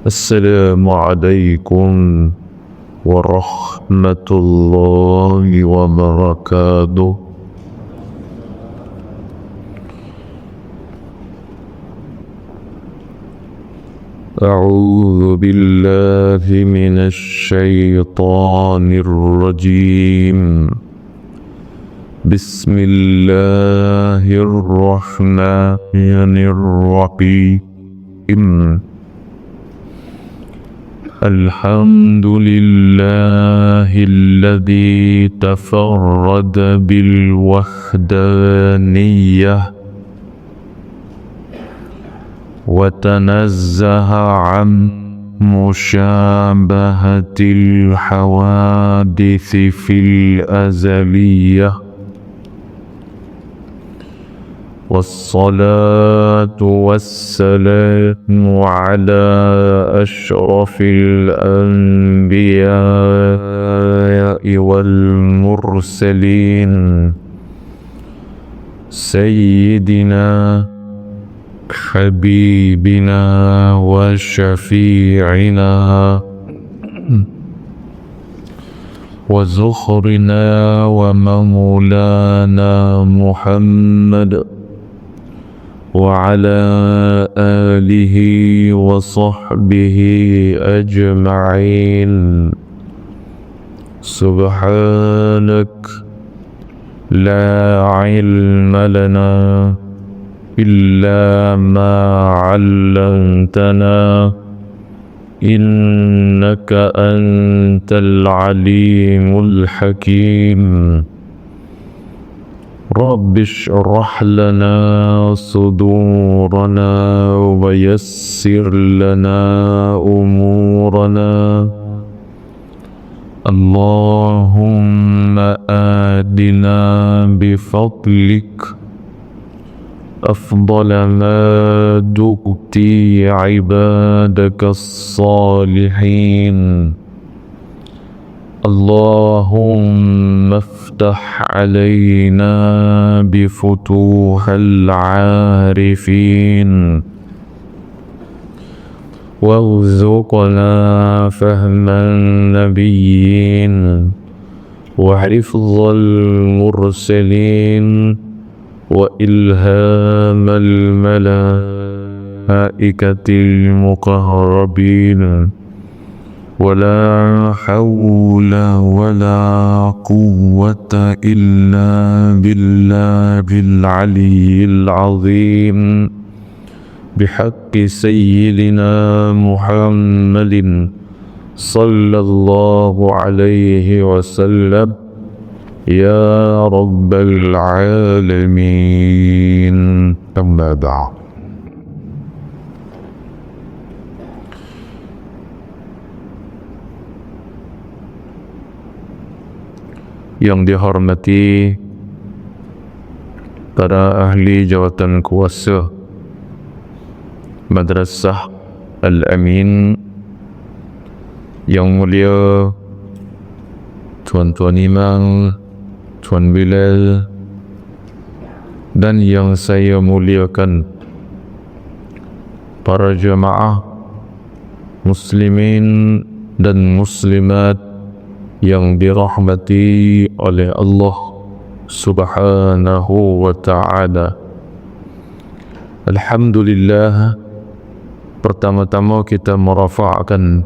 السلام عليكم ورحمة الله وبركاته. أعوذ بالله من الشيطان الرجيم. بسم الله الرحمن الرحيم. الحمد لله الذي تفرد بالوحدانية وتنزه عن مشابهة الحوادث في الأزلية، والصلاة والسلام على أشرف الأنبياء والمرسلين سيدنا حبيبنا وشفيعنا وزخرنا ومولانا محمد وعلى آله وصحبه أجمعين. سبحانك لا علم لنا إلا ما علمتنا إنك أنت العليم الحكيم. رب اشرح لنا صدورنا ويسر لنا أمورنا. اللهم آتنا بفضلك أفضل ما تؤتي عبادك الصالحين. اللهم افتح علينا بفتوح العارفين وارزقنا فهم النبيين وحفظ المرسلين وإلهام الملائكة المقربين. ولا حول ولا قوة إلا بالله العلي العظيم. بحق سيدنا محمد صلى الله عليه وسلم يا رب العالمين. أما بعد. Yang dihormati para ahli jawatan kuasa Madrasah Al-Amin, yang mulia Tuan-Tuan Imam, Tuan Bilal, dan yang saya muliakan para jemaah muslimin dan muslimat yang dirahmati oleh Allah Subhanahu wa ta'ala. Alhamdulillah, pertama-tama kita merafa'kan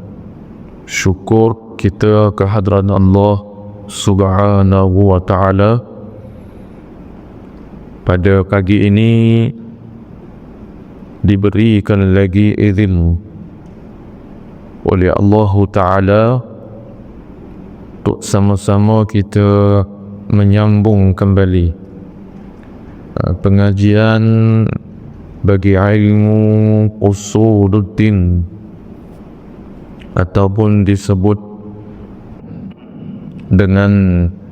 syukur kita ke hadrat Allah Subhanahu wa ta'ala. Pada pagi ini diberikan lagi izin oleh Allah Ta'ala untuk sama-sama kita menyambung kembali pengajian bagi ilmu usuluddin ataupun disebut dengan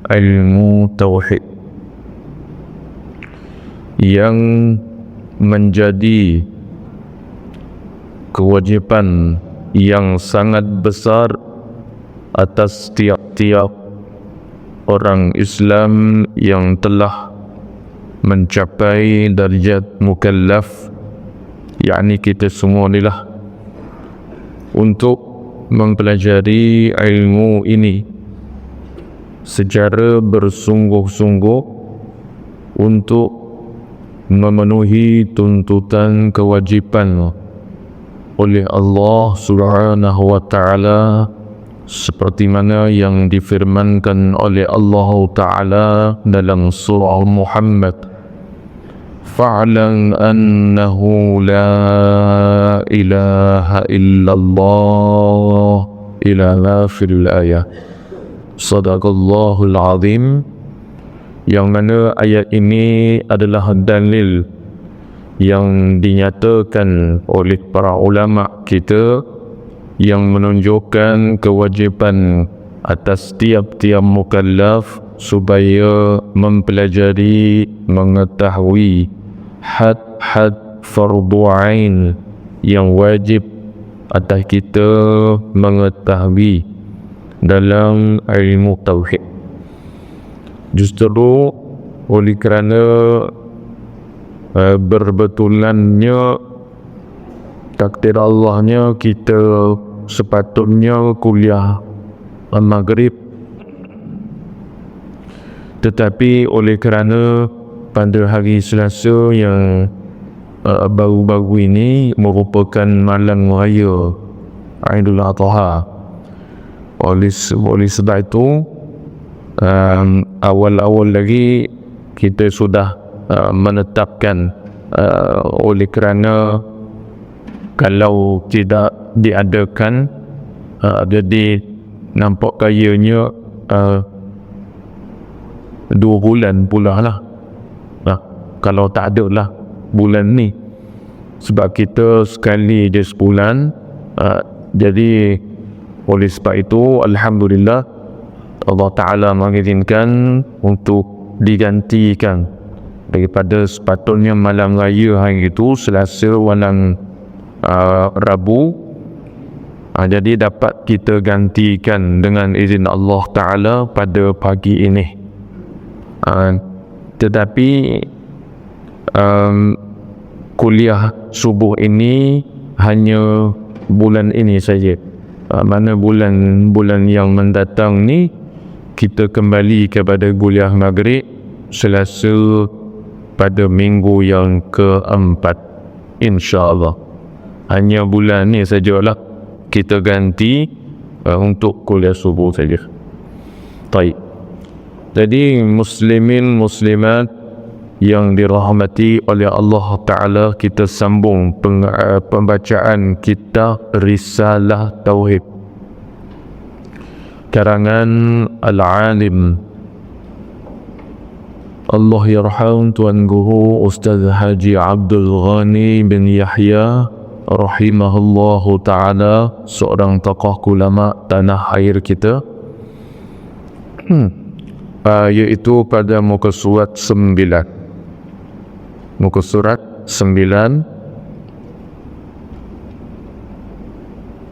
ilmu tauhid, yang menjadi kewajipan yang sangat besar atas tiap-tiap orang Islam yang telah mencapai darjat mukallaf, yakni kita semua ni lah untuk mempelajari ilmu ini secara bersungguh-sungguh untuk memenuhi tuntutan kewajipan oleh Allah Subhanahu wa taala, seperti mana yang difirmankan oleh Allah taala dalam surah Muhammad, fa'lam annahu la ilaha illallah ila akhir ayat. Sadaqallahul azim. Yang mana ayat ini adalah dalil yang dinyatakan oleh para ulama kita yang menunjukkan kewajipan atas tiap-tiap mukallaf supaya mempelajari, mengetahui had-had fardu ain yang wajib atas kita mengetahui dalam ilmu tauhid. Justru oleh kerana berbetulannya takdir Allahnya kita sepatutnya kuliah maghrib, tetapi oleh kerana pada hari Selasa yang baru-baru ini merupakan malam raya Aidul Adha, oleh sebab itu awal-awal lagi kita sudah menetapkan oleh kerana kalau tidak diadakan jadi nampak kayanya 2 bulan pula lah kalau tak ada lah bulan ni, sebab kita sekali je sebulan. Jadi oleh sebab itu alhamdulillah Allah Ta'ala mengizinkan untuk digantikan daripada sepatutnya malam raya hari itu Selasa malam Rabu, jadi dapat kita gantikan dengan izin Allah Ta'ala pada pagi ini. Tetapi kuliah subuh ini hanya bulan ini saja. Mana bulan yang mendatang ni kita kembali kepada kuliah maghrib Selasa pada minggu yang keempat, insya-Allah. Hanya bulan ni sajalah kita ganti untuk kuliah subuh saja. Baik. Jadi muslimin muslimat yang dirahmati oleh Allah Ta'ala, kita sambung pembacaan kitab Risalah Tauhid karangan Al-Alim Allah yarham Tuan Guru Ustaz Haji Abdul Ghani bin Yahya rahimahullahu ta'ala, seorang tokoh ulama tanah air kita, iaitu pada muka surat 9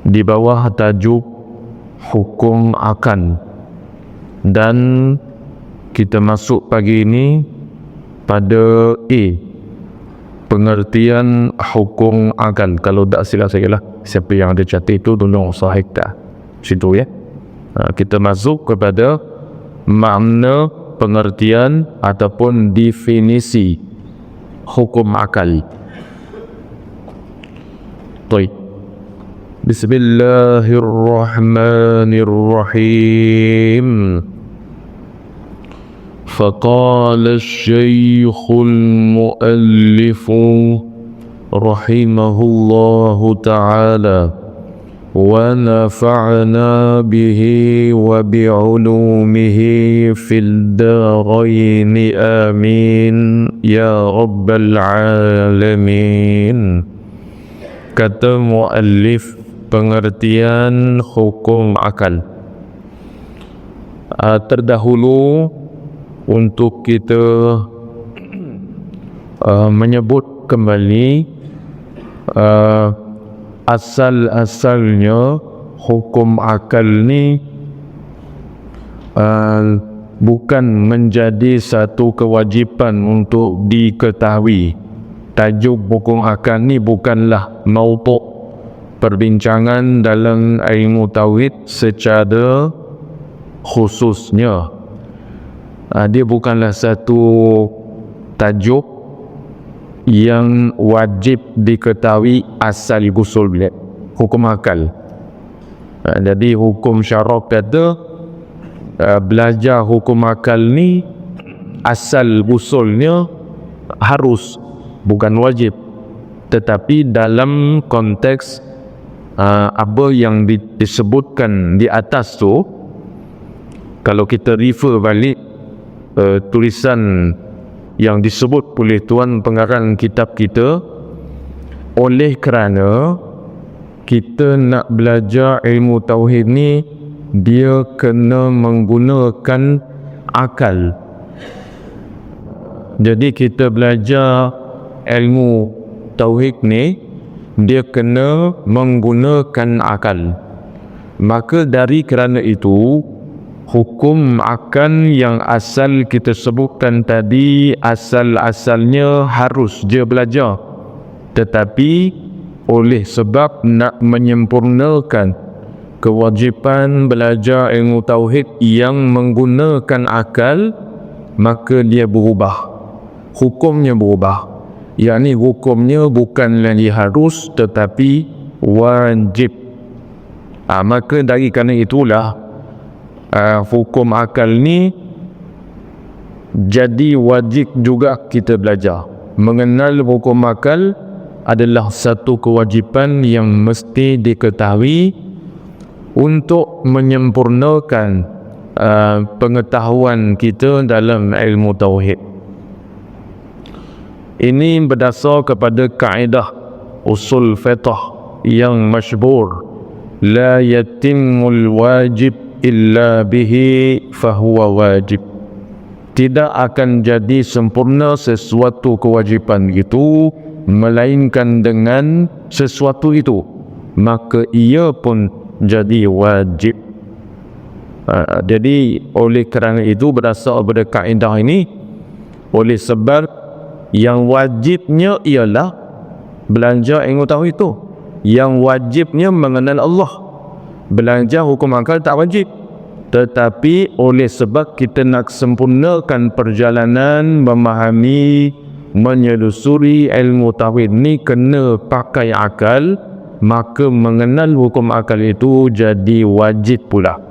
di bawah tajuk hukum akan, dan kita masuk pagi ini pada pengertian hukum akal. Kalau tak silap saya lah, siapa yang ada catat itu tolong sahih tak situ ya. Kita masuk kepada makna pengertian ataupun definisi hukum akal. Baik. Bismillahirrahmanirrahim. فقال الشيخ المؤلف رحمه الله تعالى ونفعنا به وبعلومه في الدارين آمين يا رب العالمين. Kata muallif pengertian hukum akal. Terdahulu untuk kita menyebut kembali asal-asalnya hukum akal ni bukan menjadi satu kewajipan untuk diketahui. Tajuk hukum akal ni bukanlah mautu' perbincangan dalam ilmu tauhid secara khususnya. Dia bukanlah satu tajuk yang wajib diketahui asal usul dia, hukum akal. Jadi hukum syaraf kata belajar hukum akal ni asal usulnya harus, bukan wajib. Tetapi dalam konteks apa yang disebutkan di atas tu, kalau kita refer balik tulisan yang disebut oleh tuan pengarang kitab kita, oleh kerana kita nak belajar ilmu tauhid ni, dia kena menggunakan akal. Jadi kita belajar ilmu tauhid ni, dia kena menggunakan akal. Maka dari kerana itu, hukum akal yang asal kita sebutkan tadi, asal-asalnya harus dia belajar. Tetapi oleh sebab nak menyempurnakan kewajipan belajar ilmu tauhid yang menggunakan akal, maka dia berubah, hukumnya berubah. Yang ni hukumnya bukan lagi harus tetapi wajib. Maka dari kerana itulah hukum akal ni jadi wajib juga kita belajar. Mengenal hukum akal adalah satu kewajipan yang mesti diketahui untuk menyempurnakan pengetahuan kita dalam ilmu tauhid. Ini berdasar kepada kaedah usul fiqh yang masyhur, la yatimmul wajib illa bihi fahuwa wajib. Tidak akan jadi sempurna sesuatu kewajipan itu melainkan dengan sesuatu itu, maka ia pun jadi wajib. Jadi oleh kerana itu, berdasar pada kaedah ini, oleh sebab yang wajibnya ialah belajar ilmu tauhid itu. Yang wajibnya mengenal Allah. Belajar hukum akal tak wajib. Tetapi oleh sebab kita nak sempurnakan perjalanan memahami, menyelusuri ilmu tauhid ni kena pakai akal, maka mengenal hukum akal itu jadi wajib pula.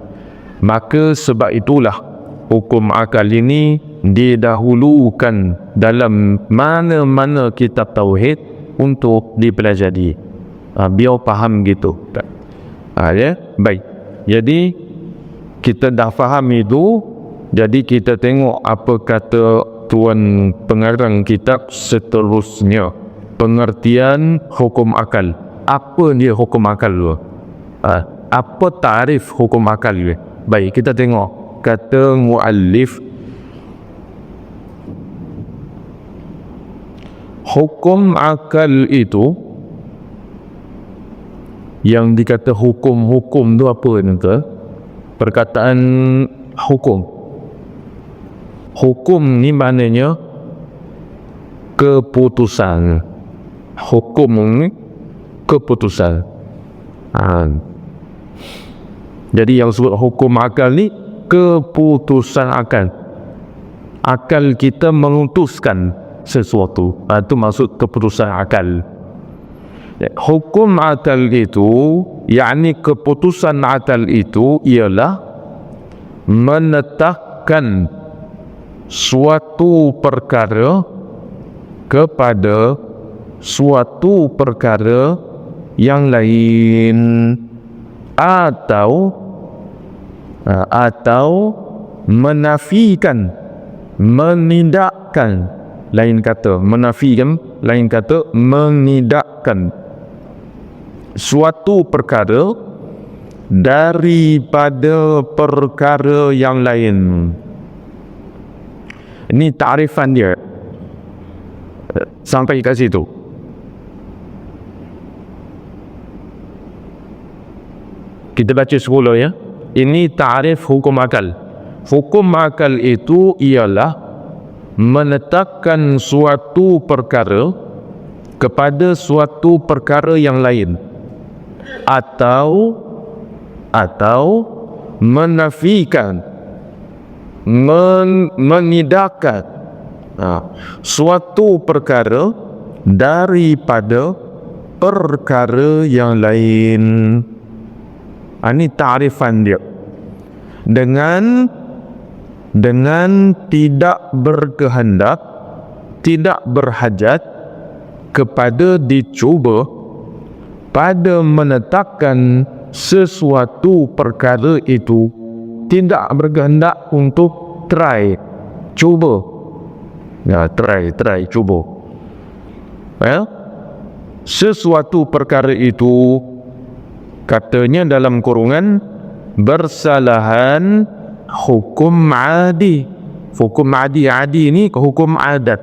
Maka sebab itulah hukum akal ini didahulukan dalam mana-mana kitab tauhid untuk dipelajari. Biar faham gitu. Ya, baik. Jadi kita dah faham itu, jadi kita tengok apa kata tuan pengarang kitab seterusnya. Pengertian hukum akal. Apa dia hukum akal tu? Apa tarif hukum akal tu? Baik, kita tengok kata muallif. Hukum akal itu, yang dikata hukum-hukum tu apa nanti? Perkataan hukum. Hukum ni maknanya keputusan. Hukum ni keputusan. Jadi yang sebut hukum akal ni keputusan akal. Akal kita memutuskan sesuatu. Itu maksud keputusan akal. Hukum akal itu, yakni keputusan akal itu ialah menetapkan suatu perkara kepada suatu perkara yang lain, atau menafikan, menidakkan, lain kata menafikan, lain kata menidakkan suatu perkara daripada perkara yang lain. Ini takrifan dia. Sampai kat situ. Kita baca semula ya. Ini takrif hukum akal. Hukum akal itu ialah menetapkan suatu perkara kepada suatu perkara yang lain. atau menafikan, menidakkan suatu perkara daripada perkara yang lain. Ini ta'rifan dia. Dengan tidak berkehendak, tidak berhajat kepada dicuba pada menetapkan sesuatu perkara itu, tidak berkehendak untuk cuba. Cuba. Sesuatu perkara itu, katanya dalam kurungan, bersalahan hukum adi. Hukum adi ini hukum adat.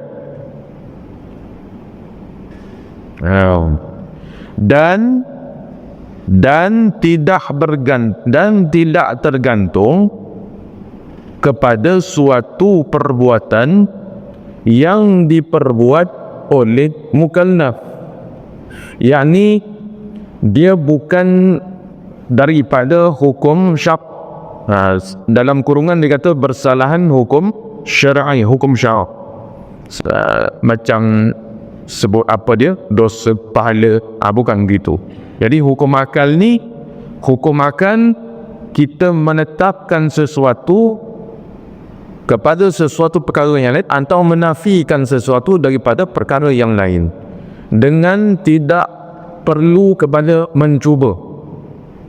Dan tidak tergantung kepada suatu perbuatan yang diperbuat oleh mukallaf. Yakni dia bukan daripada hukum dalam kurungan dia kata bersalahan hukum syar'i, hukum syara'. Macam sebut apa dia, dosa pahala, bukan gitu. Jadi hukum akal ni, hukum akal kita menetapkan sesuatu kepada sesuatu perkara yang lain atau menafikan sesuatu daripada perkara yang lain dengan tidak perlu kepada mencuba.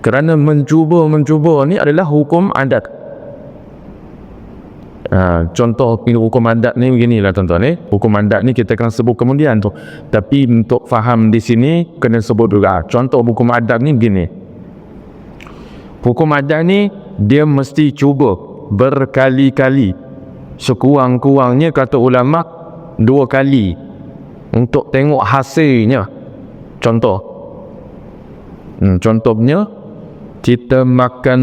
Kerana mencuba ni adalah hukum adat. Contoh hukum adat ni beginilah tuan-tuan. Hukum adat ni kita akan sebut kemudian tu. Tapi untuk faham di sini kena sebut juga. Contoh hukum adat ni begini. Hukum adat ni dia mesti cuba berkali-kali. Sekurang-kurangnya kata ulama 2 kali untuk tengok hasilnya. Contohnya kita makan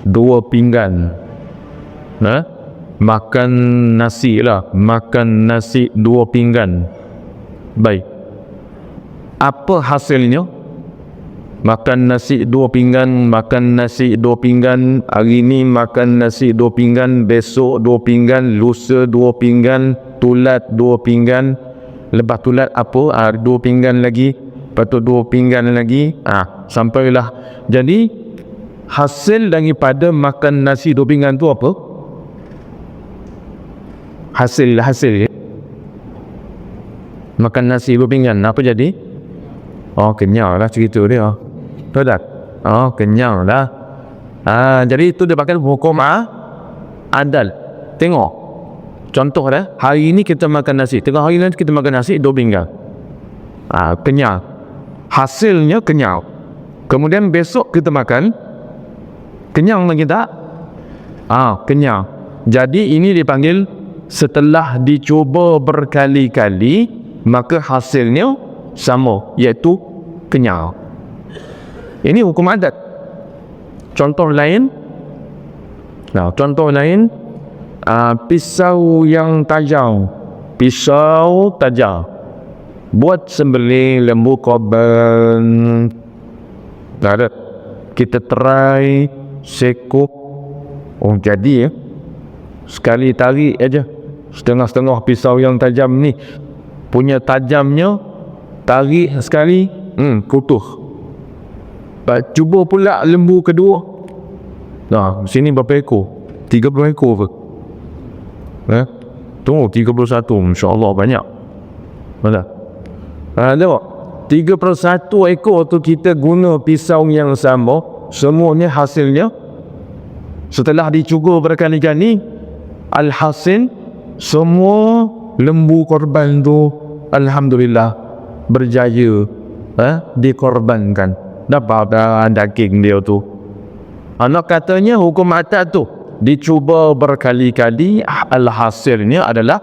2 pinggan. Makan nasi 2 pinggan. Baik, apa hasilnya? Makan nasi 2 pinggan, hari ni makan nasi 2 pinggan, besok 2 pinggan, lusa 2 pinggan, tulat 2 pinggan, lepas tulat apa? 2 pinggan lagi, lepas tu 2 pinggan lagi, sampailah. Jadi hasil daripada makan nasi 2 pinggan tu apa? Hasil makan nasi 2 pinggan, apa jadi? Kenyang lah cerita dia. Tahu tak? Kenyang lah. Jadi itu dia pakai hukum adal. Tengok contoh dah, hari ni kita makan nasi, tengok hari ni kita makan nasi 2 pinggan, kenyang, hasilnya kenyang. Kemudian besok kita makan, kenyang lagi tak? Kenyang. Jadi ini dipanggil setelah dicuba berkali-kali maka hasilnya sama, iaitu kenyang. Ini hukum adat. Contoh lain, pisau yang tajam. Buat sembelih lembu korban. Kita try sekuk. Jadi sekali tarik aja, setengah-setengah pisau yang tajam ni punya tajamnya, tarik sekali putus. Cuba pula lembu kedua. Sini berapa ekor? 30 ekor ke? Tunggu 31, insya-Allah banyak. Tengok 31 ekor tu kita guna pisau yang sama, semuanya hasilnya setelah dicuba berkali-kali, alhasil semua lembu korban tu alhamdulillah berjaya dikorbankan, dapat daging dia tu. Anak katanya hukum adat tu dicuba berkali-kali, alhasilnya adalah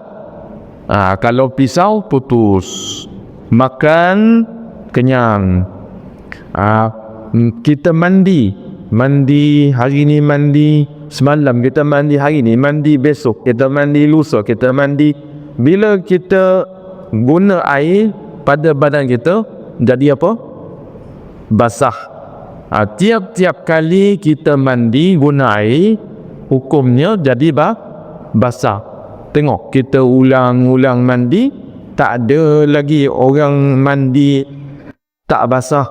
kalau pisau putus, makan kenyang. Kita mandi hari ni, mandi semalam, kita mandi hari ni, mandi besok, kita mandi lusa, kita mandi. Bila kita guna air pada badan kita, jadi apa? basah. Tiap-tiap kali kita mandi guna air, hukumnya jadi basah. Tengok, kita ulang-ulang mandi, tak ada lagi orang mandi tak basah,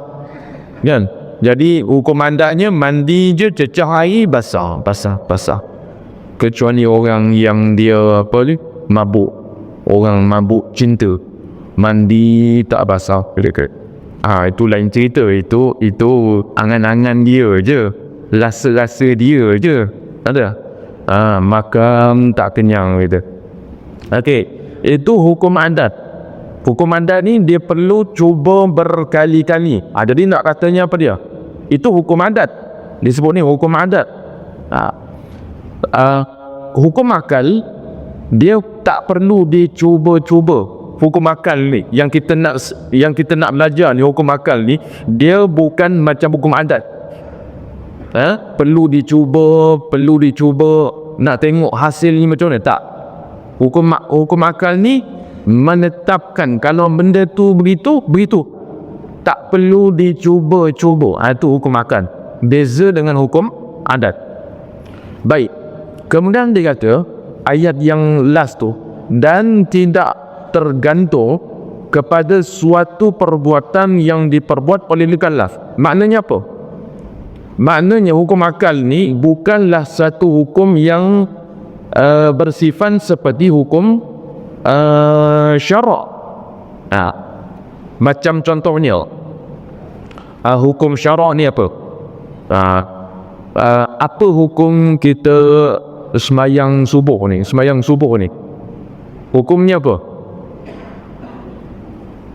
kan? Jadi hukum adatnya mandi je cecah air basah. Kecuali orang yang dia mabuk, orang mabuk cinta, mandi tak basah dekat. Itu lain cerita. Itu angan-angan dia je, rasa-rasa dia je, ada. Maka tak kenyang gitu. Okey, itu hukum adat. Hukum adat ni dia perlu cuba berkali-kali. Jadi nak katanya apa dia? Itu hukum adat. Disebut ni hukum adat. Hukum akal dia tak perlu dicuba-cuba. Hukum akal ni yang kita nak belajar ni, hukum akal ni dia bukan macam hukum adat. Perlu dicuba, nak tengok hasilnya macam mana. Tak. Hukum akal ni menetapkan kalau benda tu begitu. Tak perlu dicuba-cuba. Itu hukum akal. Beza dengan hukum adat. Baik. Kemudian dia kata ayat yang last tu, dan tidak tergantung kepada suatu perbuatan yang diperbuat oleh mukallaf. Maknanya apa? Maknanya hukum akal ni bukanlah satu hukum yang bersifat seperti hukum syarak. Macam contohnya hukum syarak ni apa? Apa hukum kita semayang subuh ni? Hukumnya apa?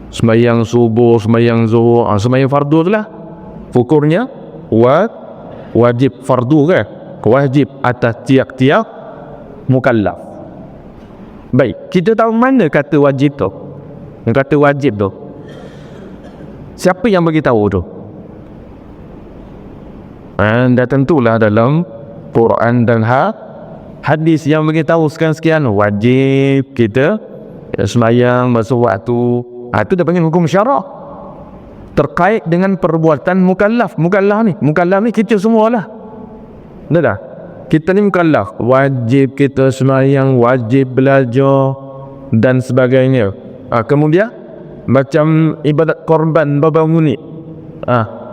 Semayang subuh, semayang zuhur, semayang fardu tu lah. Hukumnya wajib fardu ke? Wajib atas tiap-tiap mukallaf. Baik, kita tahu mana kata wajib tu? Kata wajib tu, siapa yang bagi tahu tu? Dah tentulah dalam Quran dan hadis yang bagi tahu sekian-sekian wajib kita semayang masuk waktu. Itu dah panggil hukum syarak terkait dengan perbuatan mukallaf. Mukallaf ni kita semualah. Dah. Kita ni mukallaf, wajib kita semayang, wajib belajar dan sebagainya. Kemudian macam ibadat korban berbangun ni,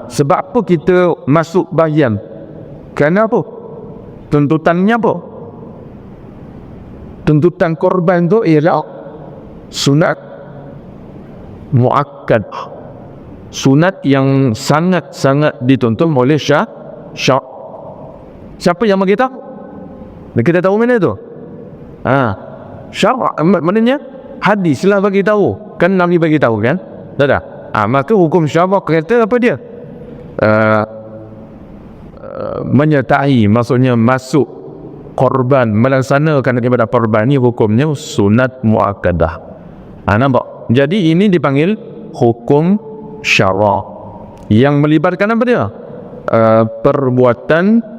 sebab apa kita masuk bahagian? Kerana apa? Tuntutannya apa? Tuntutan korban tu ialah sunat muakkad, sunat yang sangat-sangat dituntut oleh syarak. Siapa yang beritahu? Kita tahu mana tu? Syarak maknanya hadis lah bagi tahu. Kan Nabi bagi tahu kan? Dah. Maka hukum syarak kata apa dia? Menyertai, maksudnya masuk korban, melaksanakan ibadat korban ni hukumnya sunat muakkadah. Nampak? Jadi ini dipanggil hukum syarak yang melibatkan apa dia? Perbuatan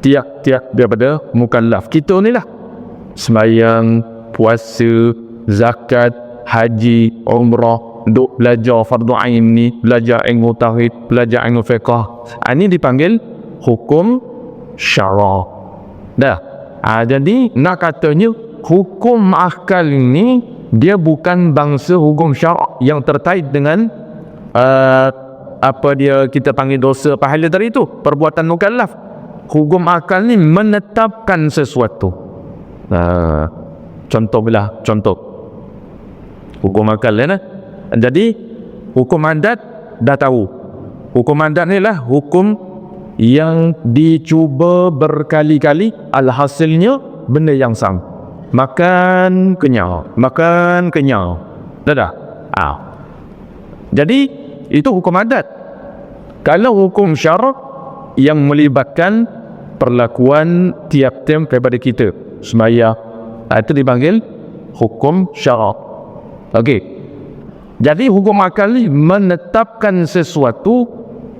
tiap-tiap daripada mukallaf kita ni lah. Semayang, puasa, zakat, haji, umrah, duk belajar fardu ain ni, belajar ilmu tauhid, belajar ilmu fiqh. Ini dipanggil hukum syarak. Dah. Jadi nak katanya hukum akal ni dia bukan bangsa hukum syarak yang terkait dengan apa dia kita panggil dosa pahala tadi tu, perbuatan mukallaf. Hukum akal ni menetapkan sesuatu. Contoh hukum akal ni. Jadi hukum adat dah tahu. Hukum adat ni lah hukum yang dicuba berkali-kali, alhasilnya benda yang sama. Makan kenyang. Dah. Jadi itu hukum adat. Kalau hukum syarak yang melibatkan perlakuan tiap-tiap daripada kita semaya, itu dipanggil hukum syarak. Okey. Jadi hukum akal ni menetapkan sesuatu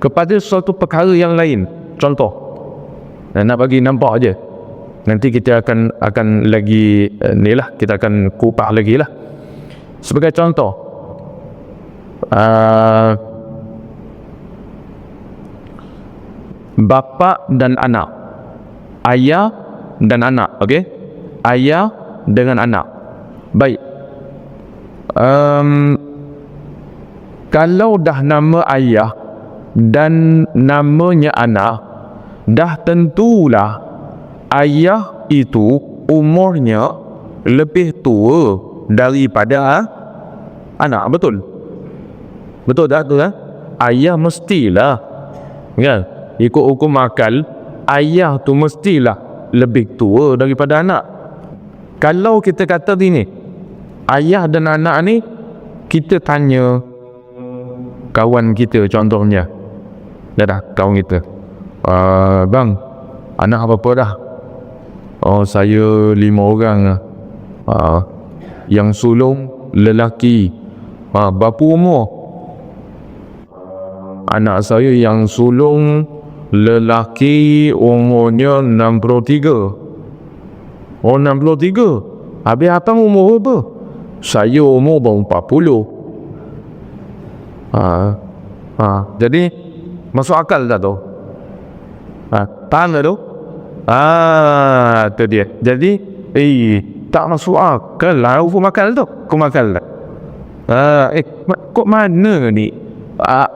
kepada suatu perkara yang lain. Contoh, nak bagi nampak aja. Nanti kita akan lagi ni lah, kita akan kupas lagi lah. Sebagai contoh, bapa dan anak, ayah dan anak. Okey, ayah dengan anak. Baik. Kalau dah nama ayah dan namanya anak, dah tentulah ayah itu umurnya lebih tua daripada anak. Betul? Betul tak tu kan? Ayah mestilah, kan? Ikut hukum akal, ayah tu mestilah lebih tua daripada anak. Kalau kita kata gini, ayah dan anak ni, kita tanya kawan kita contohnya, dah kawan kita, bang, anak apa dah? Oh, saya 5 orang lah. Yang sulung lelaki. Berapa umur? Anak saya yang sulung lelaki umurnya 63. Oh, 63. Habis abang umur apa? Saya umur baru 40. Jadi masuk akal tak tu? Faham tak tu? Tu dia. Jadi tak masuk akal lah hukum akal tu. Hukum akal tak? Kok mana ni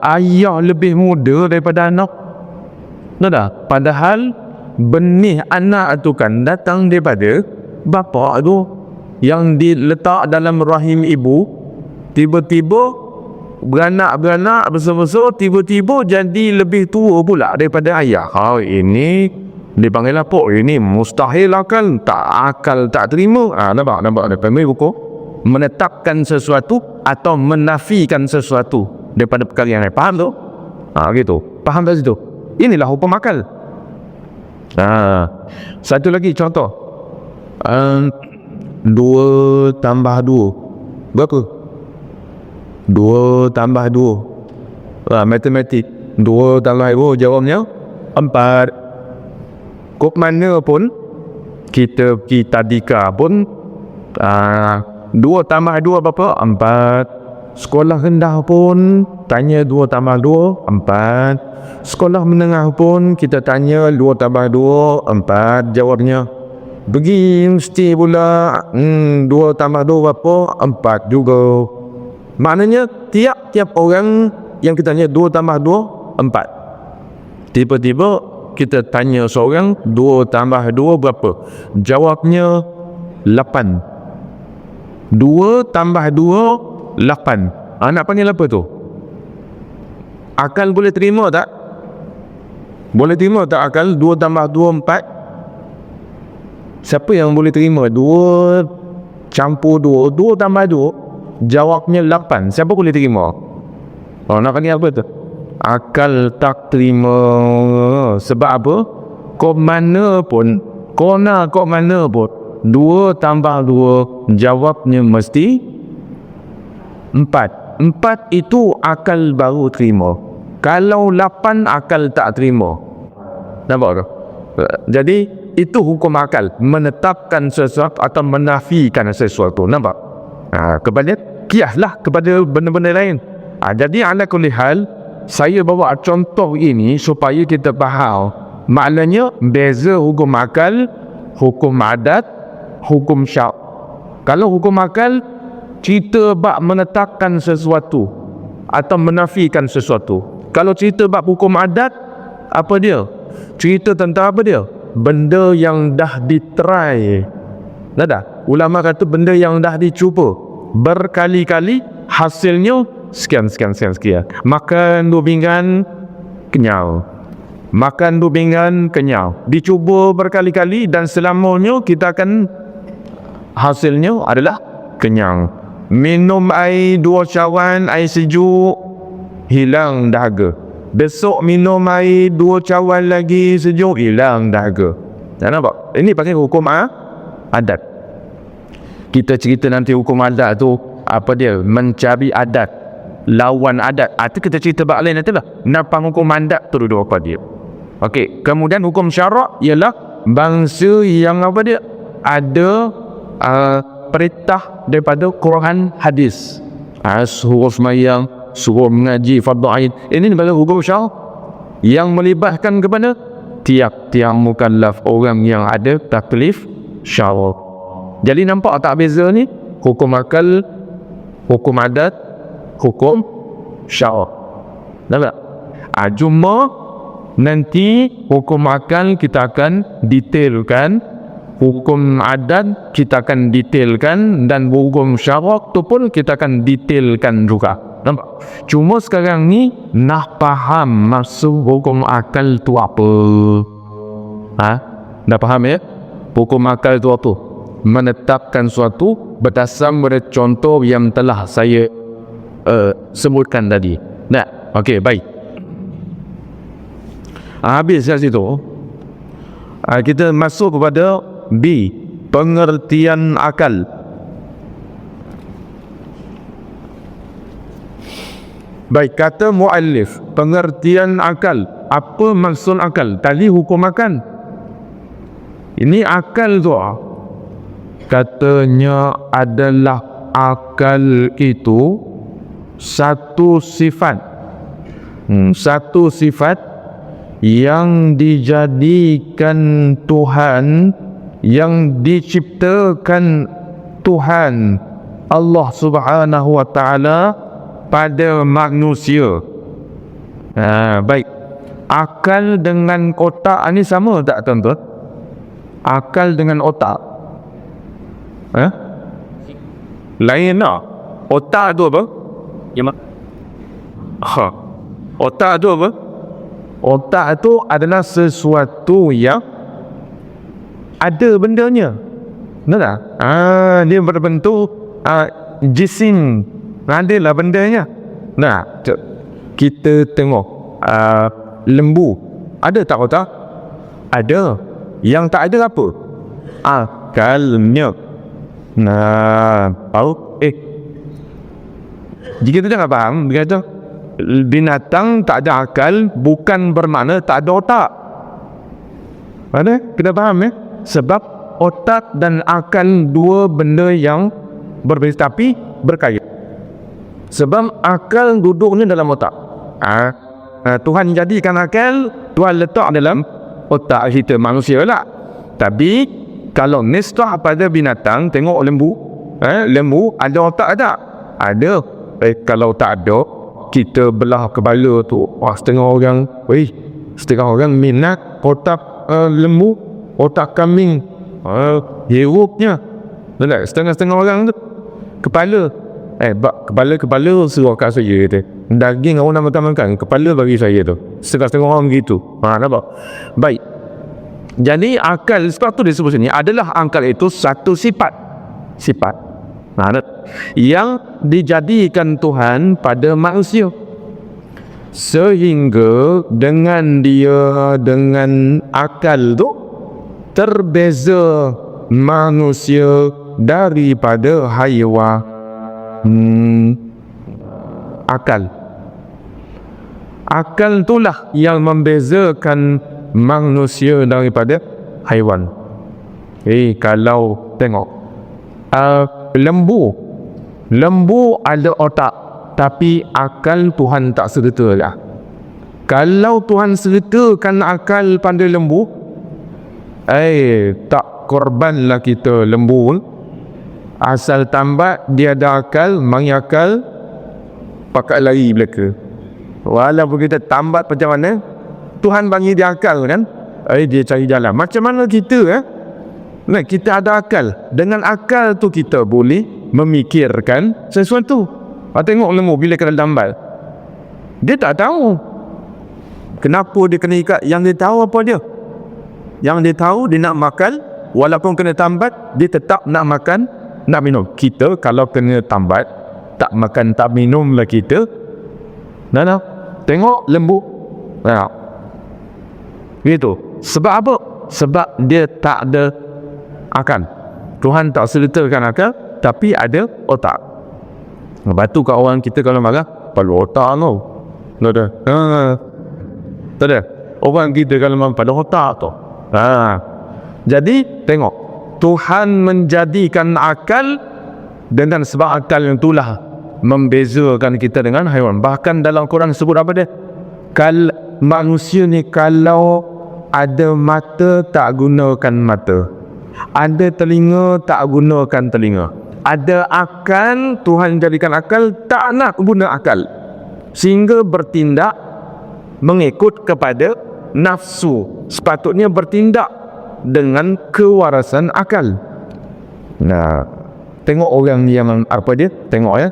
ayah lebih muda daripada anak? Tahu tak? Padahal benih anak tu kan datang daripada bapa tu yang diletak dalam rahim ibu. Tiba-tiba beranak besar-besar, tiba-tiba jadi lebih tua pula daripada ayah. Ini dipanggil apa? Ini mustahil akal tak terima. Nampak daripada buku menetapkan sesuatu atau menafikan sesuatu daripada perkara yang lain. Faham tu? Gitu. Faham tak situ? Inilah hukum akal. Satu lagi contoh. 2 tambah 2 berapa? 2 tambah 2 matematik. 2 tambah 2 jawabnya 4. Kok mana pun kita pergi tadika pun 2 tambah 2 berapa? 4. Sekolah rendah pun tanya 2 tambah 2 4. Sekolah menengah pun kita tanya 2 tambah 2 4 jawabnya. Pergi universiti pula 2 tambah 2 berapa? 4 juga. Maknanya tiap-tiap orang yang kita tanya 2 tambah 2 4. Tiba-tiba kita tanya seorang 2 tambah 2 berapa? Jawabnya 8. 2 tambah 2 8. Nak panggil apa tu? Akal boleh terima tak? Boleh terima tak akal? 2 tambah 2 4. Siapa yang boleh terima 2 campur 2 tambah 2 jawabnya 8? Siapa boleh terima? Nak panggil apa tu? Akal tak terima. Sebab apa? Kok mana pun 2 tambah 2 jawabnya mesti 4. 4 itu akal baru terima. Kalau 8 akal tak terima. Nampak tak? Jadi itu hukum akal, menetapkan sesuatu atau menafikan sesuatu. Nampak? Kepada kiaslah kepada benda-benda lain. Jadi ala kulli hal, saya bawa contoh ini supaya kita faham maknanya beza hukum akal, hukum adat, hukum syar'. Kalau hukum akal, cerita bab menetapkan sesuatu atau menafikan sesuatu. Kalau cerita bab hukum adat, apa dia? Cerita tentang apa dia? Benda yang dah ditry. Dah. Ulama kata benda yang dah dicuba berkali-kali, hasilnya sekian. Makan 2 pinggan kenyal. Makan 2 pinggan kenyal. Dicuba berkali-kali dan selamanya kita akan hasilnya adalah kenyang. Minum air 2 cawan air sejuk, hilang dahaga. Besok minum air 2 cawan lagi sejuk, hilang dahaga. Nampak? Ini pakai hukum adat. Kita cerita nanti hukum adat tu apa dia? Mencari adat, lawan adat. Itu kita cerita bab lain nanti lah. Nampak hukum adat tu duduk apa dia? Okey, kemudian hukum syarak ialah bangsa yang apa dia? Ada perintah daripada Quran hadis. Suruh semayang, suruh mengaji fardu ain. Ini adalah hukum syarak. yang melibatkan kepada tiap-tiap mukallaf orang yang ada taklif syara'. Jadi nampak tak beza ni? Hukum akal, hukum adat, hukum syara'. Nampak? Cuma nanti hukum akal kita akan detailkan, hukum adat kita akan detailkan, dan hukum syara' tu pun kita akan detailkan juga. Nampak? Cuma sekarang ni nak faham maksud hukum akal tu apa. Dah faham ya? Hukum akal tu apa? Menetapkan suatu berdasarkan pada contoh yang telah saya sebutkan tadi. Nah, okey, baik. Habis kat situ. Kita masuk kepada B, pengertian akal. Baik, kata muallif, pengertian akal. Apa maksud akal? Tadi hukum akal. Ini akal tu katanya adalah akal itu satu sifat. Satu sifat yang dijadikan Tuhan, yang diciptakan Tuhan Allah Subhanahu wa ta'ala pada manusia. Baik, akal dengan otak ni sama tak tuan-tuan? Akal dengan otak lain lah. Otak tu apa? Otak tu apa? Otak tu adalah sesuatu yang ada bendanya. Benar tak? Dia berbentuk jisim, adalah bendanya. Nah, kita tengok lembu, ada tak otak? Ada. Yang tak ada apa? Akalnya. Nah, tahu? Jika kita jangan faham, dia kata binatang tak ada akal bukan bermakna tak ada otak. Ada? Kita faham ya? Sebab otak dan akal dua benda yang berbeza tapi berkait. Sebab akal duduknya dalam otak. Tuhan jadikan akal, Tuhan letak dalam otak kita manusia lah. Tapi kalau nisbah pada binatang, tengok lembu. Lembu ada otak tak? Ada. Kalau tak ada, kita belah kepala tu, setengah orang minat otak lembu, otak kambing, hirupnya. Setengah-setengah orang tu kepala. Kepala suruh kat saya kata. Daging orang nak makan, kepala bagi saya tu. Setengah-setengah orang begitu. Nampak? Baik. Jadi akal, sebab tu disebut sini adalah akal itu satu sifat yang dijadikan Tuhan pada manusia, sehingga dengan akal tu terbeza manusia daripada haiwan. Akal itulah yang membezakan manusia daripada haiwan. Kalau tengok lembu ada otak, tapi akal Tuhan tak sertalah. Kalau Tuhan sertakan akal pada lembu, tak korbanlah kita lembu. Asal tambat dia ada akal, mengakal pakai lari belaka. Walaupun kita tambat macam mana, Tuhan bagi dia akal kan, dia cari jalan. Macam mana kita kita ada akal. Dengan akal tu kita boleh memikirkan sesuatu. Tengok lembu bila kena lambat, dia tak tahu kenapa dia kena ikat. Yang dia tahu apa dia? Yang dia tahu dia nak makan. Walaupun kena tambat, dia tetap nak makan, nak minum. Kita kalau kena tambat, tak makan tak minum lah kita. Tengok lembu. Gitu. Sebab apa? Sebab dia tak ada akal. Tuhan tak sertakan akal, tapi ada otak. Lepas tu kat orang kita kalau marah, pada otak tu. Tak ada. Orang kita kalau marah, pada otak tu. Jadi tengok, Tuhan menjadikan akal, dengan sebab akal yang itulah membezakan kita dengan haiwan. Bahkan dalam Quran sebut apa dia? manusia ni kalau ada mata tak gunakan mata, ada telinga tak gunakan telinga, ada akal Tuhan jadikan akal tak nak guna akal, sehingga bertindak mengikut kepada nafsu. Sepatutnya bertindak dengan kewarasan akal. Nah, tengok orang yang apa dia, tengok ya,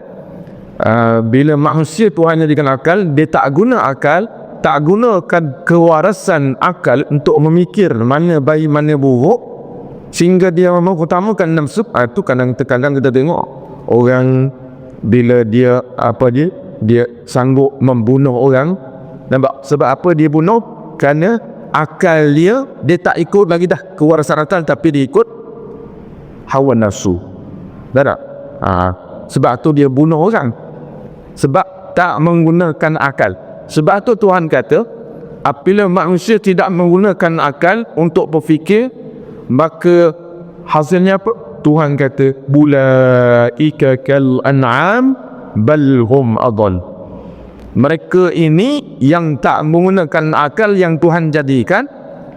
bila manusia Tuhan jadikan akal, dia tak guna akal, tak gunakan kewarasan akal untuk memikir mana baik mana buruk, sehingga dia mengutamakan nafsu. Itu kadang-kadang kita tengok orang bila dia apa dia sanggup membunuh orang. Nampak sebab apa dia bunuh? Kerana akal dia tak ikut lagi dah kewarasan akal, tapi dia ikut hawa nafsu. Tak? Sebab tu dia bunuh orang, sebab tak menggunakan akal. Sebab tu Tuhan kata, apabila manusia tidak menggunakan akal untuk berfikir, maka hasilnya apa? Tuhan kata, ulaika kal an'am bal hum adall. Mereka ini yang tak menggunakan akal yang Tuhan jadikan,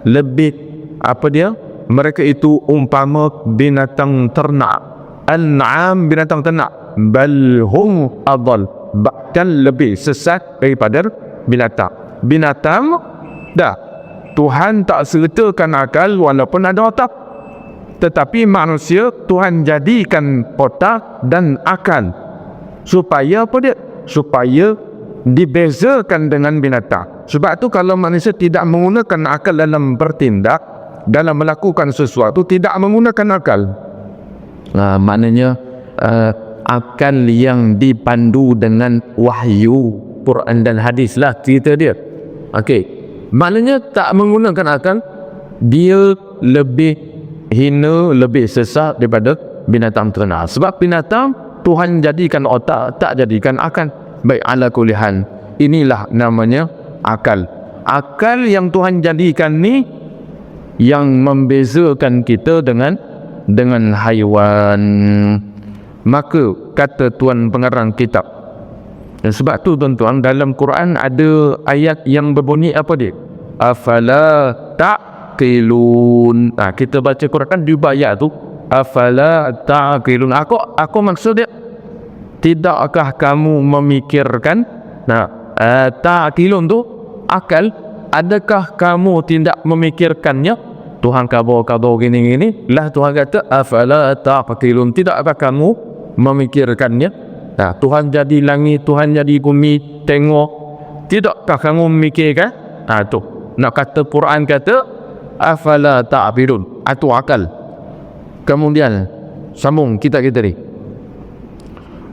lebih apa dia? Mereka itu umpama binatang ternak. An'am, binatang ternak. Bal hum adall, bahkan lebih sesat daripada binatang. Binatang dah Tuhan tak sertakan akal walaupun ada otak, tetapi manusia Tuhan jadikan otak dan akal. Supaya apa dia? Supaya dibezakan dengan binatang. Sebab tu kalau manusia tidak menggunakan akal dalam bertindak, dalam melakukan sesuatu, tidak menggunakan akal, maknanya akal yang dipandu dengan wahyu Quran dan hadis lah cerita dia. Okey, maknanya tak menggunakan akal, dia lebih hina, lebih sesat daripada binatang ternak. Sebab binatang Tuhan jadikan otak, tak jadikan akal. Baik, ala kulihan, inilah namanya akal. Akal yang Tuhan jadikan ni yang membezakan kita dengan haiwan. Maka kata Tuan Pengarang kitab, dan sebab tu tuan-tuan, dalam Quran ada ayat yang berbunyi apa dia? Afala ta'qilun. Kita baca Quran jumpa ayat tu, afala ta'qilun. Aku maksud dia, tidakkah kamu memikirkan? Ta'qilun tu akal. Adakah kamu tidak memikirkannya? Tuhan khabar gini-gini lah, Tuhan kata afala ta'qilun, tidakkah kamu memikirkannya? Tuhan jadi langit, Tuhan jadi bumi, tengok, tidakkah kamu memikirkan? Tu nak kata Quran kata afala ta'qilun, itu akal. Kemudian sambung kita ni,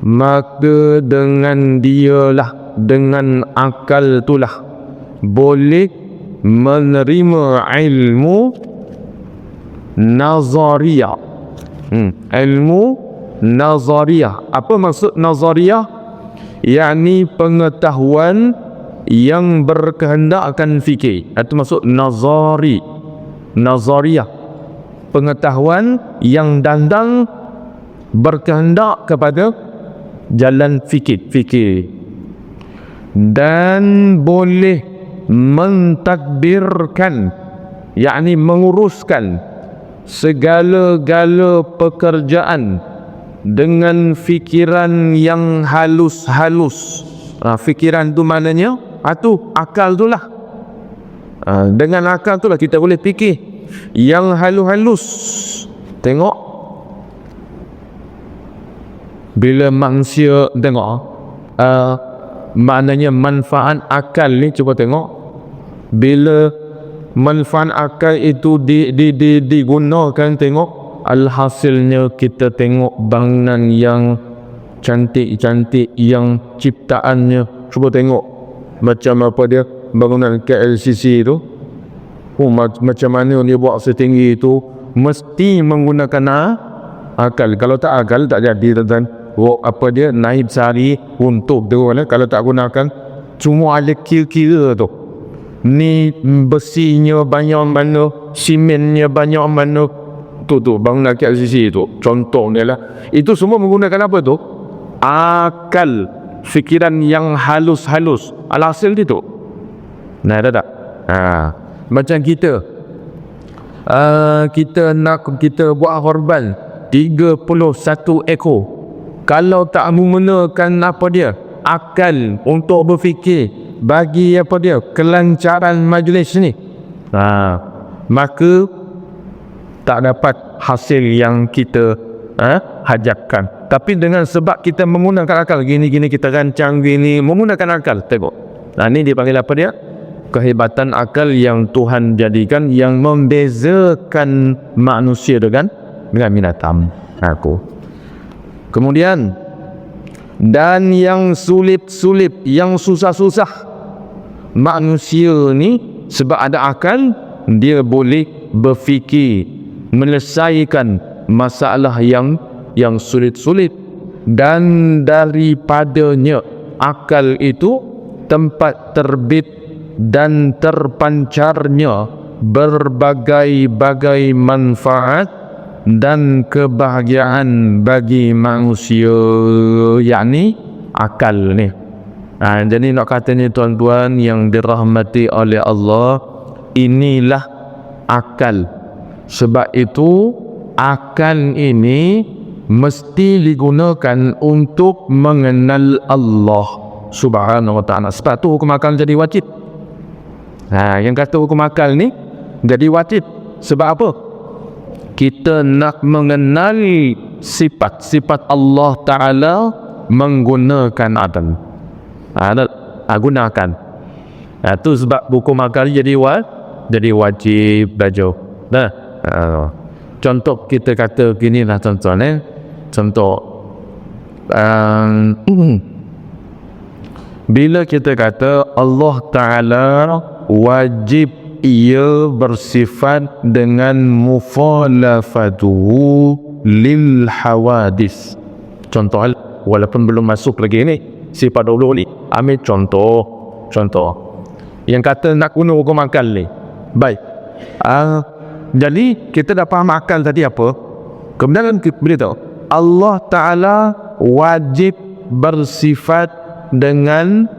maka dengan dialah, dengan akal itulah boleh menerima ilmu nazariyah. Ilmu nazariyah. Apa maksud nazariyah? yakni pengetahuan yang berkehendakkan fikir. Itu maksud nazariyah, pengetahuan yang dandang berkehendak kepada jalan fikir, dan boleh mentadbirkan, yakni menguruskan segala-gala pekerjaan dengan fikiran yang halus-halus. Fikiran tu maknanya tu akal tu lah. Dengan akal tu lah kita boleh fikir yang halus-halus. Tengok bila manusia tengok maknanya manfaat akal ni, cuba tengok bila manfaat akal itu digunakan, tengok alhasilnya kita tengok bangunan yang cantik-cantik, yang ciptaannya, cuba tengok macam apa dia bangunan KLCC itu, macam mana dia buat setinggi itu, mesti menggunakan akal. Kalau tak akal tak jadi tuan. Apa dia naib sehari untuk tu, kalau tak gunakan cuma ada kira-kira tu, ni besinya banyak mana, simennya banyak mana, tu bangunan KLCC tu contoh dia lah. Itu semua menggunakan apa tu? Akal, fikiran yang halus-halus. Alhasil itu Nah, ada tak? Macam kita kita buat korban 31 ekor. Kalau tak menggunakan apa dia, akal untuk berfikir, bagi apa dia, kelancaran majlis ni, maka tak dapat hasil yang kita hajatkan. Tapi dengan sebab kita menggunakan akal, gini kita rancang gini, menggunakan akal, tengok. Ni dipanggil apa dia? Kehebatan akal yang Tuhan jadikan, yang membezakan manusia dengan binatang. Kemudian, dan yang sulit-sulit, yang susah-susah, manusia ni sebab ada akal, dia boleh berfikir, menyelesaikan masalah yang sulit-sulit. Dan daripadanya akal itu tempat terbit dan terpancarnya berbagai-bagai manfaat dan kebahagiaan bagi manusia, yakni akal ni. Jadi nak katanya tuan-tuan yang dirahmati oleh Allah, inilah akal. Sebab itu akal ini mesti digunakan untuk mengenal Allah Subhanahu wa ta'ala. Sebab tu hukum akal jadi wajib. Yang kata hukum akal ni jadi wajib. Sebab apa? Kita nak mengenali sifat-sifat Allah Ta'ala menggunakan akal. Gunakan. Tu sebab hukum akal jadi wajib belajar. Contoh kita kata gini lah tuan-tuan. Contoh bila kita kata Allah Ta'ala wajib ia bersifat dengan mukhalafatuhu lil hawadis. Contoh, walaupun belum masuk lagi ni sifat dulu ni, ambil contoh yang kata nak guna hukum akal ni. Baik, jadi kita dah faham akal tadi apa. Kemudian beritahu Allah Ta'ala wajib bersifat dengan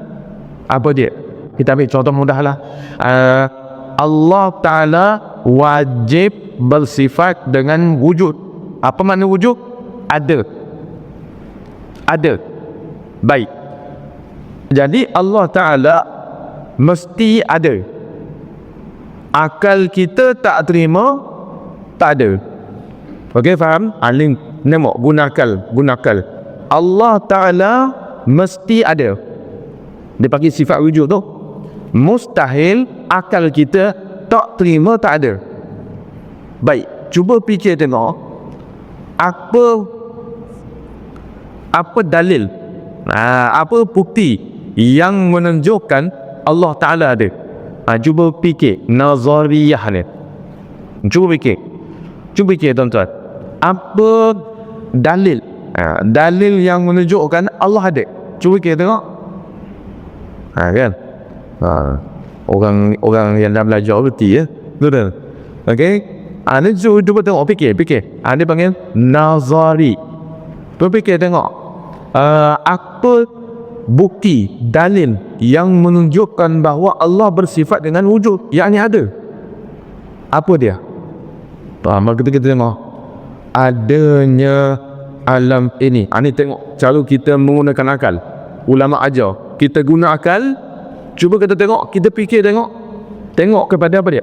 apa dia? Kita ambil contoh mudah lah. Allah Ta'ala wajib bersifat dengan wujud. Apa makna wujud? Ada. Baik, jadi Allah Ta'ala mesti ada. Akal kita tak terima, tak ada. Okey, faham? Alim, nampak guna akal. Allah Ta'ala mesti ada. Dia panggil sifat wujud tu. Mustahil akal kita tak terima, tak ada. Baik, cuba fikir tengok apa dalil, apa bukti yang menunjukkan Allah Ta'ala ada. Cuba fikir nazariyah ni. Cuba fikir tuan-tuan, apa dalil yang menunjukkan Allah ada. Cuba fikir tengok. Kan? Orang yang dah belajar berarti betul. Okey, ni cuba tengok, fikir. Dia panggil nazari. Cuba fikir tengok, apa bukti, dalil yang menunjukkan bahawa Allah bersifat dengan wujud, yakni ada. Apa dia? Maka kita tengok adanya alam ini. Ni tengok cara kita menggunakan akal. Ulama ajar kita guna akal. Cuba kita tengok, kita fikir tengok kepada apa dia?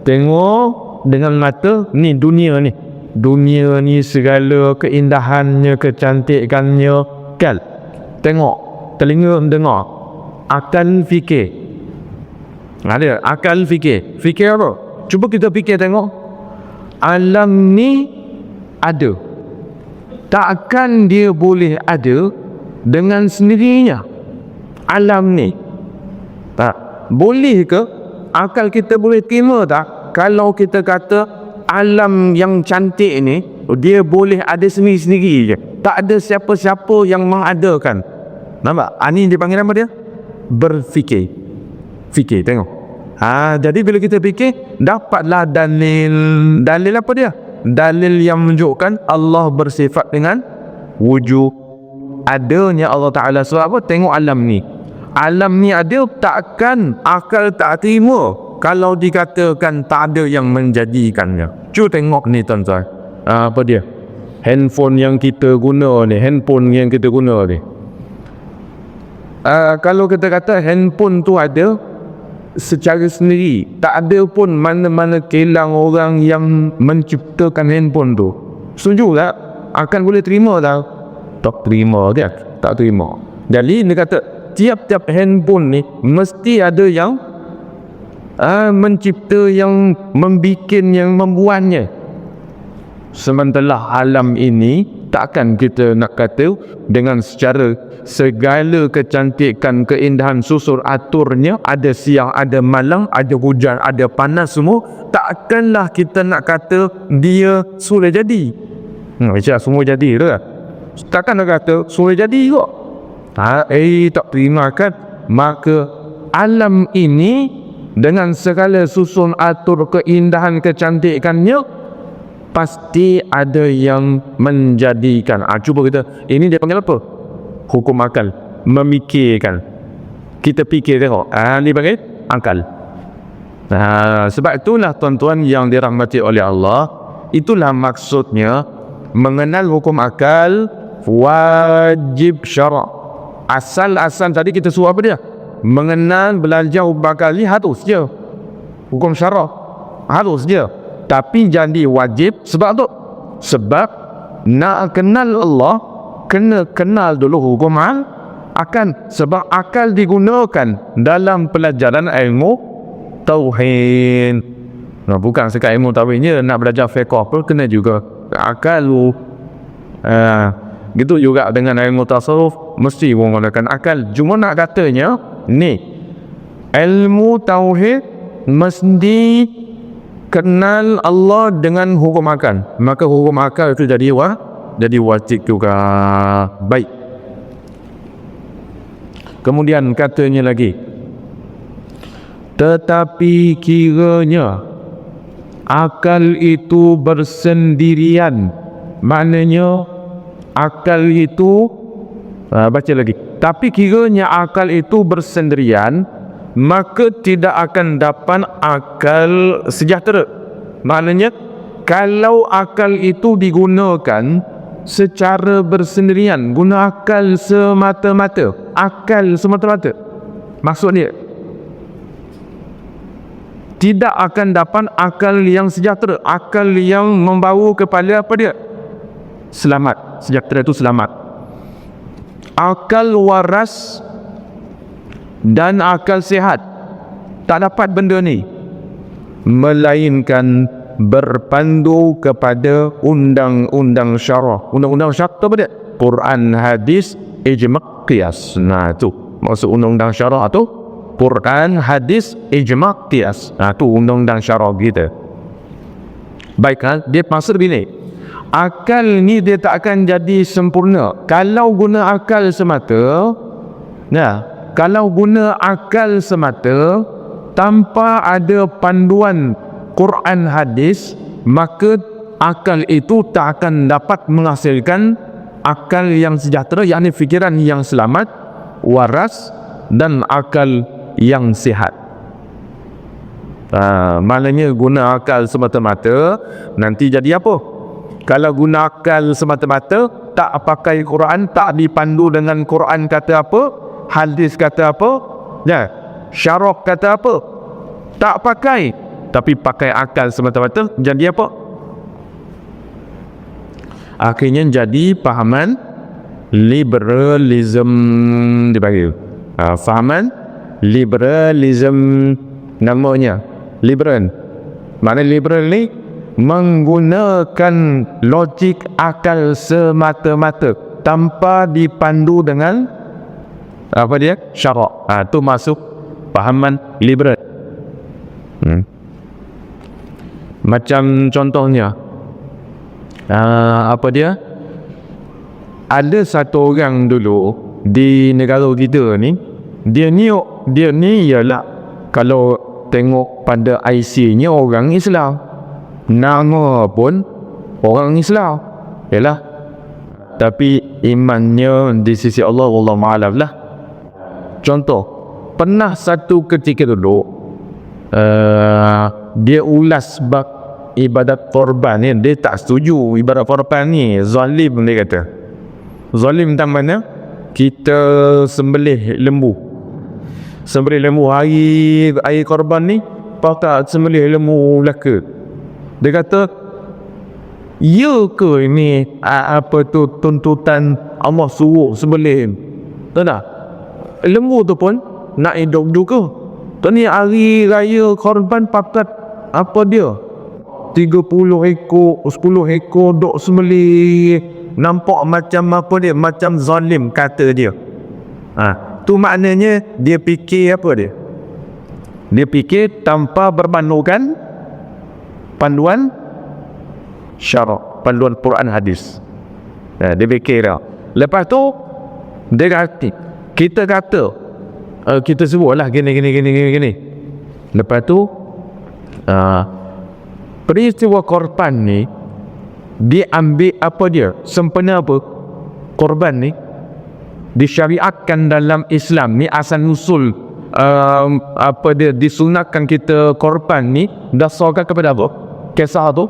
Tengok dengan mata ni, dunia ni segala keindahannya, kecantikannya, kan? Tengok, telinga dengar, akal fikir. Ada akal fikir apa? Cuba kita fikir tengok, alam ni ada. Takkan dia boleh ada dengan sendirinya? Alam ni boleh ke akal kita boleh terima tak kalau kita kata alam yang cantik ni dia boleh ada sendiri-sendiri je, tak ada siapa-siapa yang mengadakan? Nampak? Ini dipanggil apa dia? Berfikir. Tengok. Jadi bila kita fikir, dapatlah dalil apa dia? Dalil yang menunjukkan Allah bersifat dengan wujud, adanya Allah Ta'ala. Sebab apa? Tengok alam ni. Alam ni ada, takkan akal tak terima kalau dikatakan tak ada yang menjadikannya. Cuba tengok ni tuan-tuan. Apa dia? Handphone yang kita guna ni. Kalau kita kata handphone tu ada secara sendiri, tak ada pun mana-mana kilang orang yang menciptakan handphone tu, setuju tak? Akan boleh terima tak? Tak terima dia. Tak terima. Jadi dia kata tiap-tiap handphone ni mesti ada yang mencipta, yang membikin, yang membuatnya. Sementara alam ini takkan kita nak kata dengan secara segala kecantikan, keindahan, susur aturnya, ada siang, ada malam, ada hujan, ada panas semua, takkanlah kita nak kata dia sudah jadi. Macam semua jadi ke? Takkan nak kata sudah jadi kok. Tak terima kan? Maka alam ini dengan segala susun atur, keindahan, kecantikannya, pasti ada yang menjadikan. Cuba kita, ini dia panggil apa? Hukum akal. Memikirkan. Kita fikir tengok. Ini panggil akal. Sebab itulah tuan-tuan yang dirahmati oleh Allah, itulah maksudnya mengenal hukum akal wajib syarak. Asal tadi kita suruh apa dia? Mengenal, belajar hukum akal ni harus je. Hukum syarak harus je. Tapi jadi wajib sebab tu. Sebab nak kenal Allah, kena kenal dulu hukum akal. Sebab akal digunakan dalam pelajaran ilmu tauhid. Bukan sekat ilmu tauhidnya, nak belajar fiqh pun kena juga akal lu. Gitu juga dengan ilmu tasawuf, mesti menggunakan akal. Cuma nak katanya ni, ilmu tauhid mesti kenal Allah dengan hukum akal. Maka hukum akal itu jadi wajib juga. Baik. Kemudian katanya lagi, tetapi kiranya akal itu bersendirian. Maknanya akal itu baca lagi. Tapi kiranya akal itu bersendirian, maka tidak akan dapat akal sejahtera. Maknanya kalau akal itu digunakan secara bersendirian, guna akal semata-mata, maksud dia tidak akan dapat akal yang sejahtera, akal yang membawa kepada apa dia? Selamat. Sejahtera itu selamat. Akal waras dan akal sihat tak dapat benda ni, melainkan berpandu kepada undang-undang syarah. Undang-undang syarah apa dia? Quran, hadis, ijma', qiyas. Tu maksud undang-undang syarah tu Quran, hadis, ijma', qiyas. Tu undang-undang syarah kita. Baik kan? Dia maksud begini, akal ni dia tak akan jadi sempurna kalau guna akal semata. Kalau guna akal semata tanpa ada panduan Quran, hadis, maka akal itu tak akan dapat menghasilkan akal yang sejahtera, yakni fikiran yang selamat, waras dan akal yang sihat. Maknanya guna akal semata-mata nanti jadi apa? Kalau guna akal semata-mata, tak pakai Quran, tak dipandu dengan Quran kata apa, hadis kata apa, syarah kata apa, tak pakai, tapi pakai akal semata-mata, jadi apa? Akhirnya jadi fahaman liberalism dipanggil. Fahaman liberalism namanya. Liberal. Mana liberal ni? Menggunakan logik akal semata-mata tanpa dipandu dengan apa dia? Syarak. Tu masuk fahaman liberal. Macam contohnya apa dia? Ada satu orang dulu di negara kita ni, dia ni ialah kalau tengok pada IC-nya orang Islam, nama pun orang Islam, yalah, tapi imannya di sisi Allah, wallahu a'lam lah. Contoh, pernah satu ketika dulu dia ulas bab ibadat korban ni. Dia tak setuju ibadat korban ni zalim, dia kata. Zalim tentang mana? Kita sembelih lembu hari korban ni, pakat sembelih lembu laka. Dia kata, ya ke ini apa tu tuntutan Allah suruh sembelih? Tahu tak? Lembu tu pun nak hidup juga. Tu ni hari raya korban pakat apa dia? 30 ekor, 10 ekor dok sembelih. Nampak macam apa dia? Macam zalim kata dia. Tu maknanya dia fikir apa dia? Dia fikir tanpa berbandingkan panduan syarak, panduan Quran hadis. Dia fikir dah. Lepas tu dia kata, kita kata kita sebutlah gini. Lepas tu peristiwa korban ni dia ambil apa dia? Sempena apa? Korban ni disyariatkan dalam Islam ni, asal usul apa dia disunatkan kita korban ni dasarkan kepada apa? Kisah tu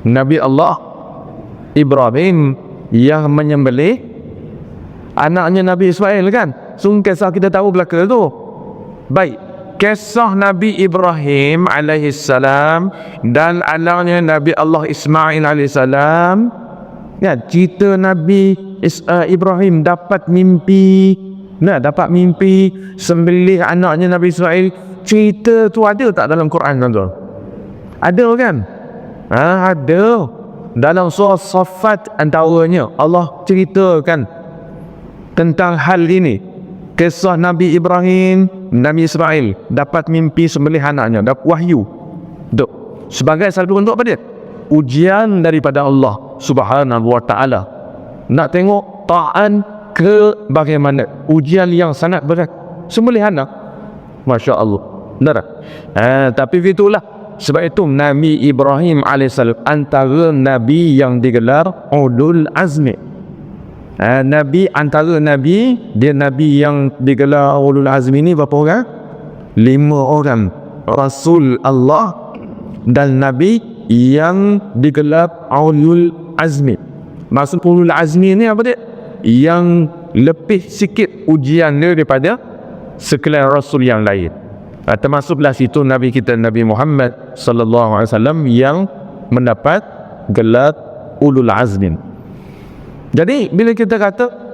Nabi Allah Ibrahim yang menyembelih anaknya Nabi Ismail kan. So kisah kita tahu belaka tu. Baik, kisah Nabi Ibrahim alaihissalam dan anaknya Nabi Allah Ismail alaihissalam. Ya, cerita Nabi Ibrahim dapat mimpi sembelih anaknya Nabi Ismail. Cerita tu ada tak dalam Quran, tuan-tuan? Ada kan? Ada. Dalam surah Saffat antaranya Allah ceritakan tentang hal ini. Kisah Nabi Ibrahim, Nabi Ismail dapat mimpi sembelih anaknya, dapat wahyu. Sebagai satu bentuk apa dia? Ujian daripada Allah Subhanahu wa ta'ala. Nak tengok ta'an ke bagaimana. Ujian yang sangat berat. Sembelih anak, Masya Allah. Benar? Tapi itulah. Sebab itu Nabi Ibrahim AS antara Nabi yang digelar Ulul Azmi. Nabi antara Nabi, dia Nabi yang digelar Ulul Azmi ni berapa orang? 5 orang. Rasul Allah dan Nabi yang digelar Ulul Azmi. Maksud Ulul Azmi ni apa dia? Yang lebih sikit ujian dia daripada sekalian Rasul yang lain. Termasuklah situ Nabi kita Nabi Muhammad sallallahu alaihi wasallam yang mendapat gelar Ulul Azmi. Jadi bila kita kata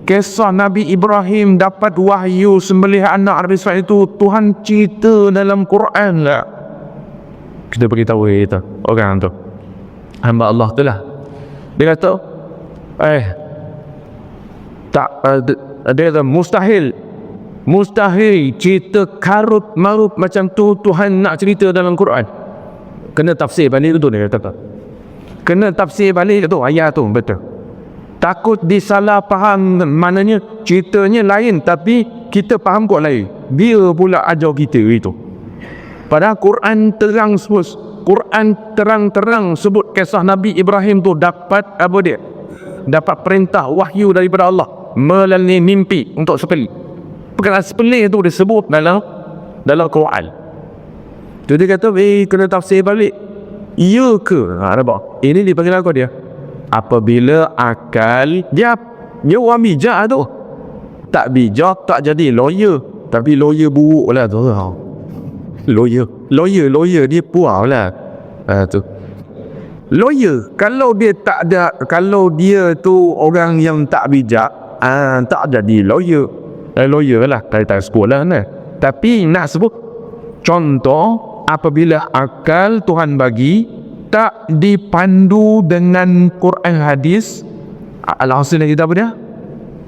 kisah Nabi Ibrahim dapat wahyu sembelih anak Nabi Ismail itu Tuhan cerita dalam Quran lah. Kita beritahu kita orang tu, hamba Allah tu lah. Dia kata dia kata mustahil cerita karut marut macam tu Tuhan nak cerita dalam Quran. Kena tafsir balik tu, dia kata. Kena tafsir balik tu ayat tu, betul. Takut disalah faham, maknanya ceritanya lain tapi kita faham kok lain. Dia pula ajar kita itu. Padahal Quran terang-terang sebut kisah Nabi Ibrahim tu dapat apa dia? Dapat perintah wahyu daripada Allah melalui mimpi untuk sepelih. Perkataan sepelih tu disebut dalam Quran. Tu dia kata kena tafsir balik. Ya ke? Nampak? Ini dipanggil apa dia? Apabila akal dia orang bijak tu. Tak bijak tak jadi lawyer. Tapi lawyer buruk lah tu. Lawyer dia puas lah. Tu lawyer kalau dia tak ada, kalau dia tu orang yang tak bijak, tak jadi lawyer. Lawyer lah kaitan sekolah lah. Tapi nak sebut contoh, apabila akal Tuhan bagi tak dipandu dengan Quran hadis, alhasil kita apa dia?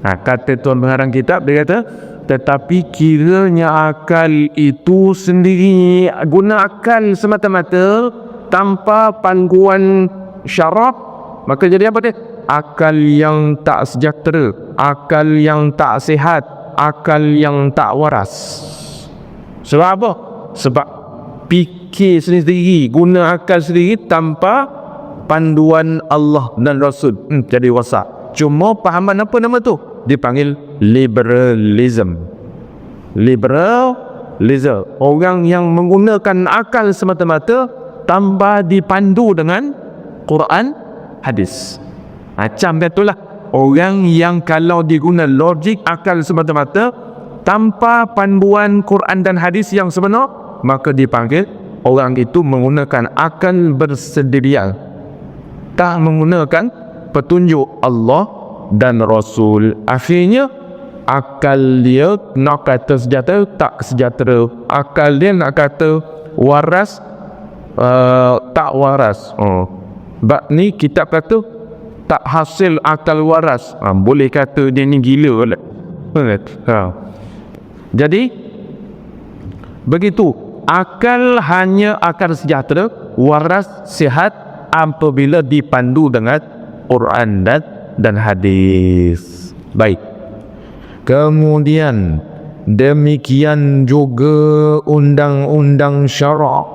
Kata Tuhan pengarang kitab, dia kata tetapi kiranya akal itu sendiri, guna akal semata-mata tanpa panduan syarak, maka jadi apa dia? Akal yang tak sejahtera, akal yang tak sihat, akal yang tak waras. Sebab apa? Sebab fikir sendiri, guna akal sendiri tanpa panduan Allah dan Rasul. Jadi wasak. Cuma pahaman apa nama tu? dipanggil liberalism. Liberalism, orang yang menggunakan akal semata-mata tanpa dipandu dengan Quran, hadis. Macam itulah orang yang kalau diguna logik akal semata-mata tanpa panduan Quran dan hadis yang sebenar, maka dipanggil orang itu menggunakan akal bersendirian, tak menggunakan petunjuk Allah dan Rasul. Akhirnya akal dia nak kata sejahtera, tak sejahtera. Akal dia nak kata waras, tak waras. Bab ni kitab kata tak hasil akal waras. Boleh kata dia ni gila lah. Jadi begitu, akal hanya akan sejahtera, waras, sihat apabila dipandu dengan Quran dan hadis. Baik. Kemudian demikian juga undang-undang syarak.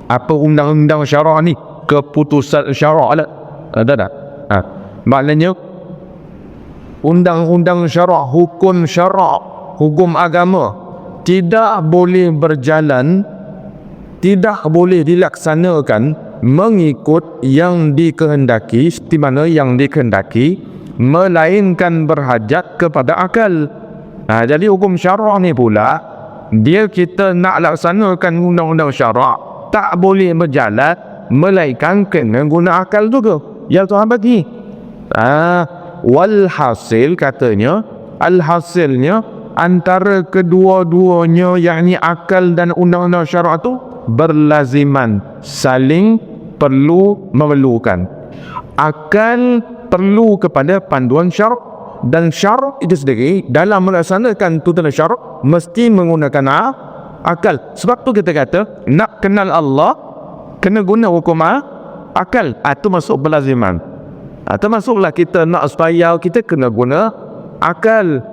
Apa undang-undang syarak ni? Keputusan syarak lah. Ada tak? Maknanya undang-undang syarak, hukum syarak, hukum agama tidak boleh berjalan, tidak boleh dilaksanakan mengikut yang dikehendaki, di mana yang dikehendaki melainkan berhajat kepada akal. Jadi hukum syarak ni pula, dia kita nak laksanakan undang-undang syarak tak boleh berjalan melainkan kena guna akal juga yang Tuhan bagi. Walhasil katanya, alhasilnya antara kedua-duanya, yakni akal dan undang-undang syarak tu berlaziman, saling perlu memerlukan. Akal perlu kepada panduan syarak, dan syarak itu sendiri dalam melaksanakan tuntunan syarak mesti menggunakan akal. Sebab tu kita kata nak kenal Allah kena guna hukum akal. Itu masuk berlaziman. Termasuklah kita nak supaya kita kena guna akal.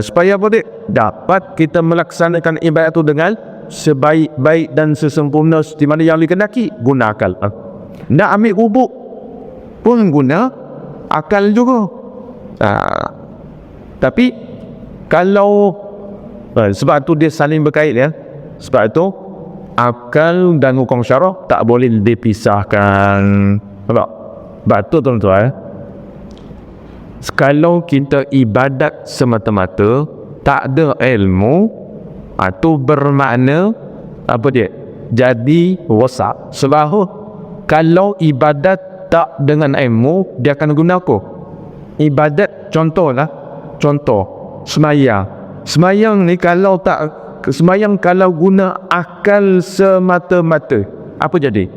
Supaya boleh dapat kita melaksanakan ibadat itu dengan sebaik-baik dan sesempurna di mana yang dikehendaki, guna akal. Nak ambil hubuk pun guna akal juga. Tapi kalau sebab tu dia saling berkait ya. Sebab itu akal dan hukum syarak tak boleh dipisahkan. Sebab tu tuan-tuan, kalau kita ibadat semata-mata tak ada ilmu, itu bermakna apa dia? Jadi rosak. Sebab kalau ibadat tak dengan ilmu, dia akan guna apa? Ibadat, contoh semayang ni kalau tak semayang, kalau guna akal semata-mata, apa jadi?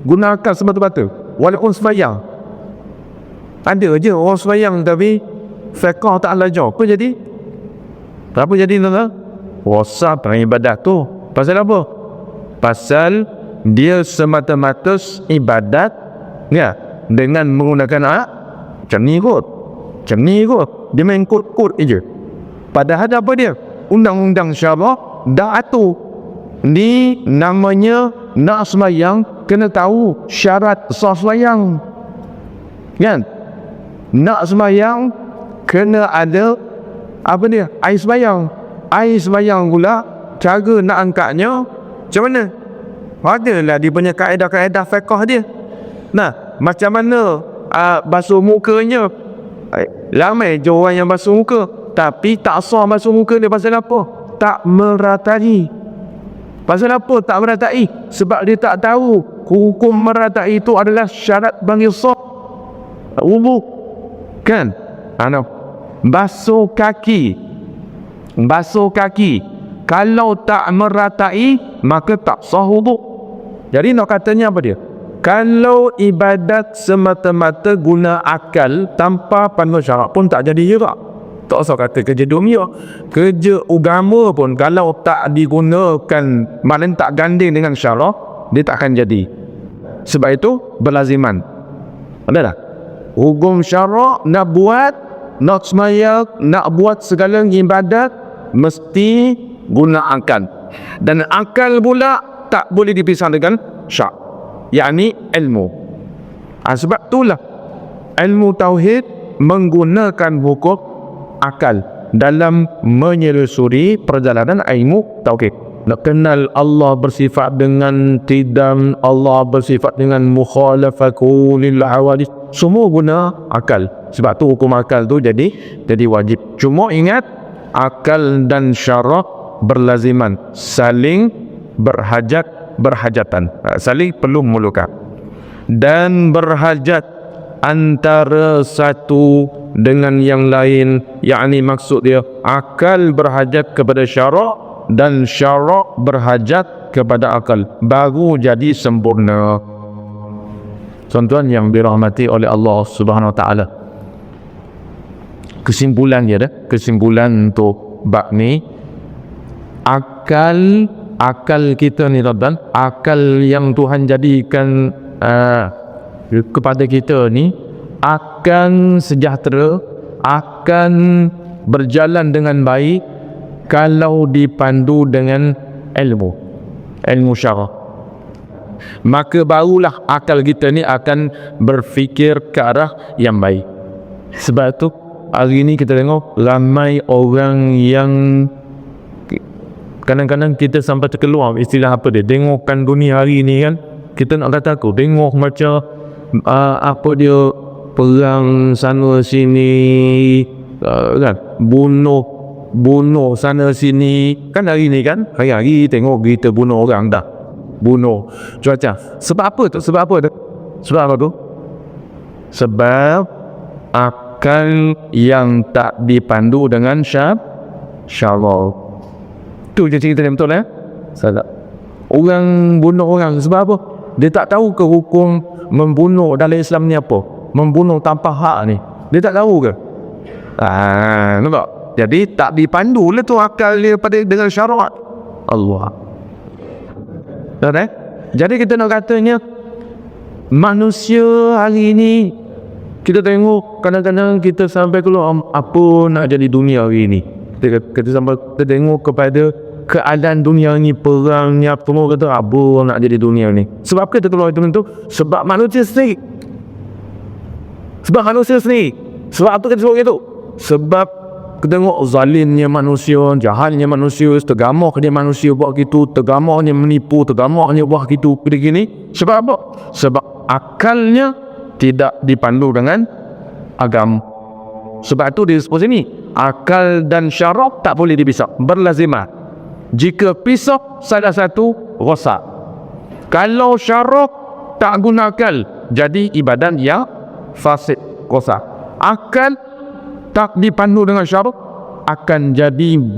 Guna akal semata-mata walaupun semayang, ada je orang semayang tapi fiqh tak belajar, apa jadi? Apa jadi tuan-tuan? Rosak ibadat tu. Pasal apa? Pasal dia semata-mata ibadat ya, dengan menggunakan macam ni kot, dia main kod je. Padahal apa dia? Undang-undang syarak dah atur. Ni namanya nak semayang kena tahu syarat sah semayang, kan? Nak semayang kena ada apa dia? Air semayang pula cara nak angkatnya macam mana? Adalah dia punya kaedah-kaedah fiqh dia. Nah, macam mana basuh mukanya? Ramai je orang yang basuh muka tapi tak sah basuh muka dia. Pasal apa? Tak meratai. Pasal apa tak meratai? Sebab dia tak tahu hukum meratai itu adalah syarat bagi sah wudu, kan? Basuh kaki kalau tak meratai maka tak sah wudu. Jadi nak katanya apa dia? Kalau ibadat semata-mata guna akal tanpa panduan syarak pun tak jadi juga. Tak usah kata kerja dunia, kerja agama pun kalau tak digunakan, maknanya tak ganding dengan syarak, dia tak akan jadi. Sebab itu berlaziman. Ada tak? Hukum syarak nak buat, nak semayang, nak buat segala ibadat mesti guna akal. Dan akal pula tak boleh dipisah dengan syarak, yakni ilmu. Sebab itulah ilmu tauhid menggunakan hukum akal dalam menyelusuri perjalanan ilmu tauhid. Nak kenal Allah bersifat dengan qidam, Allah bersifat dengan mukhalafaku lil hawadith, semua guna akal. Sebab tu hukum akal tu jadi wajib. Cuma ingat, akal dan syarak berlaziman, saling berhajatan, saling perlu memerlukan dan berhajat antara satu dengan yang lain. Yakni maksud dia, akal berhajat kepada syarak dan syarak berhajat kepada akal, baru jadi sempurna. Tuan-tuan yang dirahmati oleh Allah Subhanahu Wa Taala, kesimpulan untuk bab ni, akal kita ni tuan-tuan, akal yang Tuhan jadikan kepada kita ni akan sejahtera, akan berjalan dengan baik kalau dipandu dengan ilmu syarah. Maka barulah akal kita ni akan berfikir ke arah yang baik. Sebab tu hari ni kita tengok ramai orang yang kadang-kadang kita sampai terkeluar istilah apa dia, tengokkan dunia hari ni kan, kita nak kata aku tengok macam apa dia, perang sana sini, kan, bunuh sana sini kan. Hari ni kan, hari-hari tengok berita bunuh orang dah, bunuh cuaca. Sebab apa tu? Sebab apa tu? Sebab akal yang tak dipandu dengan syarak. Tu je cerita dia, betul salah. Orang bunuh orang sebab apa? Dia tak tahu ke hukum membunuh dalam Islam ni apa? Membunuh tanpa hak ni dia tak tahu ke? Nampak? Jadi tak dipandu lah tu akal dia dengan syarak Allah. Jadi kita nak katanya, manusia hari ni kita tengok kadang-kadang kita sampai keluar apa nak jadi dunia hari ni. Kita sampai kita tengok kepada keadaan dunia ni, perangnya semua, kata apa nak jadi dunia ni. Sebab kita keluar itu sebab manusia sendiri. Sebab apa kita sebut itu? Sebab kita tengok zalimnya manusia, jahatnya manusia, tergamahnya manusia buat gitu, tergamahnya menipu, tergamahnya buat gitu, begini. Sebab apa? Sebab akalnya tidak dipandu dengan agama. Sebab tu dia sebut sini, akal dan syarak tak boleh dipisah, berlaziman. Jika pisah salah satu, rosak. Kalau syarak tak guna akal, jadi ibadat yang fasid, rosak. Akal tak dipandu dengan syarak, akan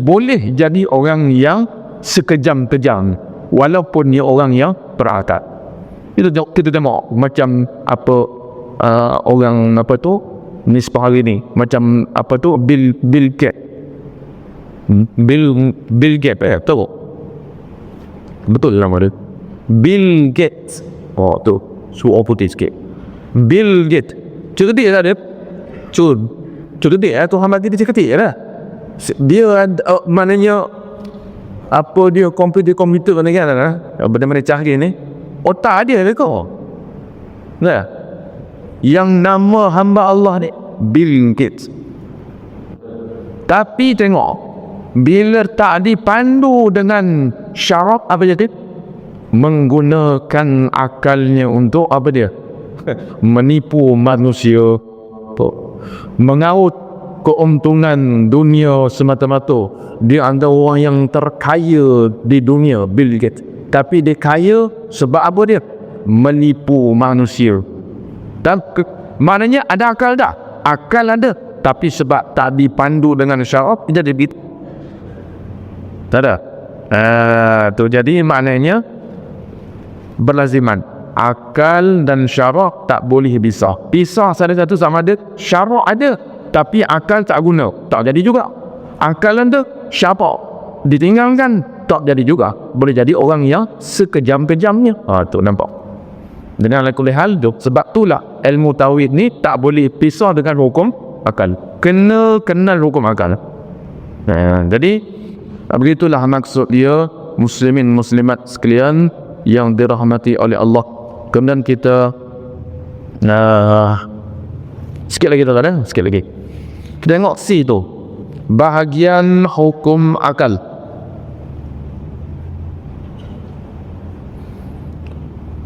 boleh jadi orang yang sekejam-kejam, walaupun dia orang yang berakal. Kita tengok macam apa orang apa tu nisbah hari ni, macam apa tu Bill Gates. Bill Gates tahu? Betul nama dia Bill Gates. Oh tu suara putih sikit. Bill Gates cerdik lah dia. Cerdik lah, Tuhan bagi dia cerdik lah. Dia ada maknanya apa, dia komputer ni kan, benda-benda canggih ni, otak dia kau. Nah, yang nama hamba Allah ni Bill Gates. Tapi tengok, bila tak dipandu dengan syarak, apa jadi? Menggunakan akalnya untuk apa dia? Menipu manusia, mengaut keuntungan dunia semata-mata. Dia antara orang yang terkaya di dunia, Bill Gates. Tapi dia kaya sebab apa dia? Menipu manusia. Dan maknanya ada akal tak? Akal ada, tapi sebab tak dipandu dengan syarak, dia jadi begitu. Tak ada. Tu jadi maknanya berlaziman. Akal dan syarak tak boleh pisah salah satu, sama ada syarak ada tapi akal tak guna, tak jadi juga. Akal ada, syarak ditinggalkan, tak jadi juga. Boleh jadi orang yang sekejam-kejamnya. Tu nampak. Dengan ala-kulli hal tu, sebab itulah ilmu tauhid ni tak boleh pisah dengan hukum akal. Kena kenal hukum akal. Jadi begitulah maksud dia, muslimin muslimat sekalian yang dirahmati oleh Allah. Kemudian kita sikit lagi. Kita tengok C tu, bahagian hukum akal.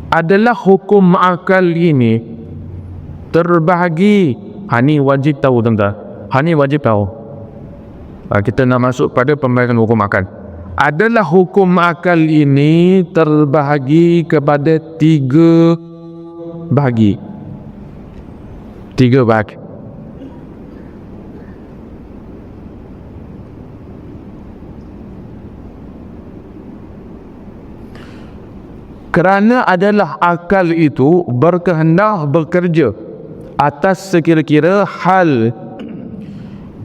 Adalah hukum akal ini terbahagi. Ni wajib tahu tuan-tuan. Ni wajib tahu. Kita nak masuk pada pembahagian hukum akal. Adalah hukum akal ini terbahagi kepada 3 bahagi. 3 bahagi. Kerana adalah akal itu berkehendak bekerja atas sekira-kira hal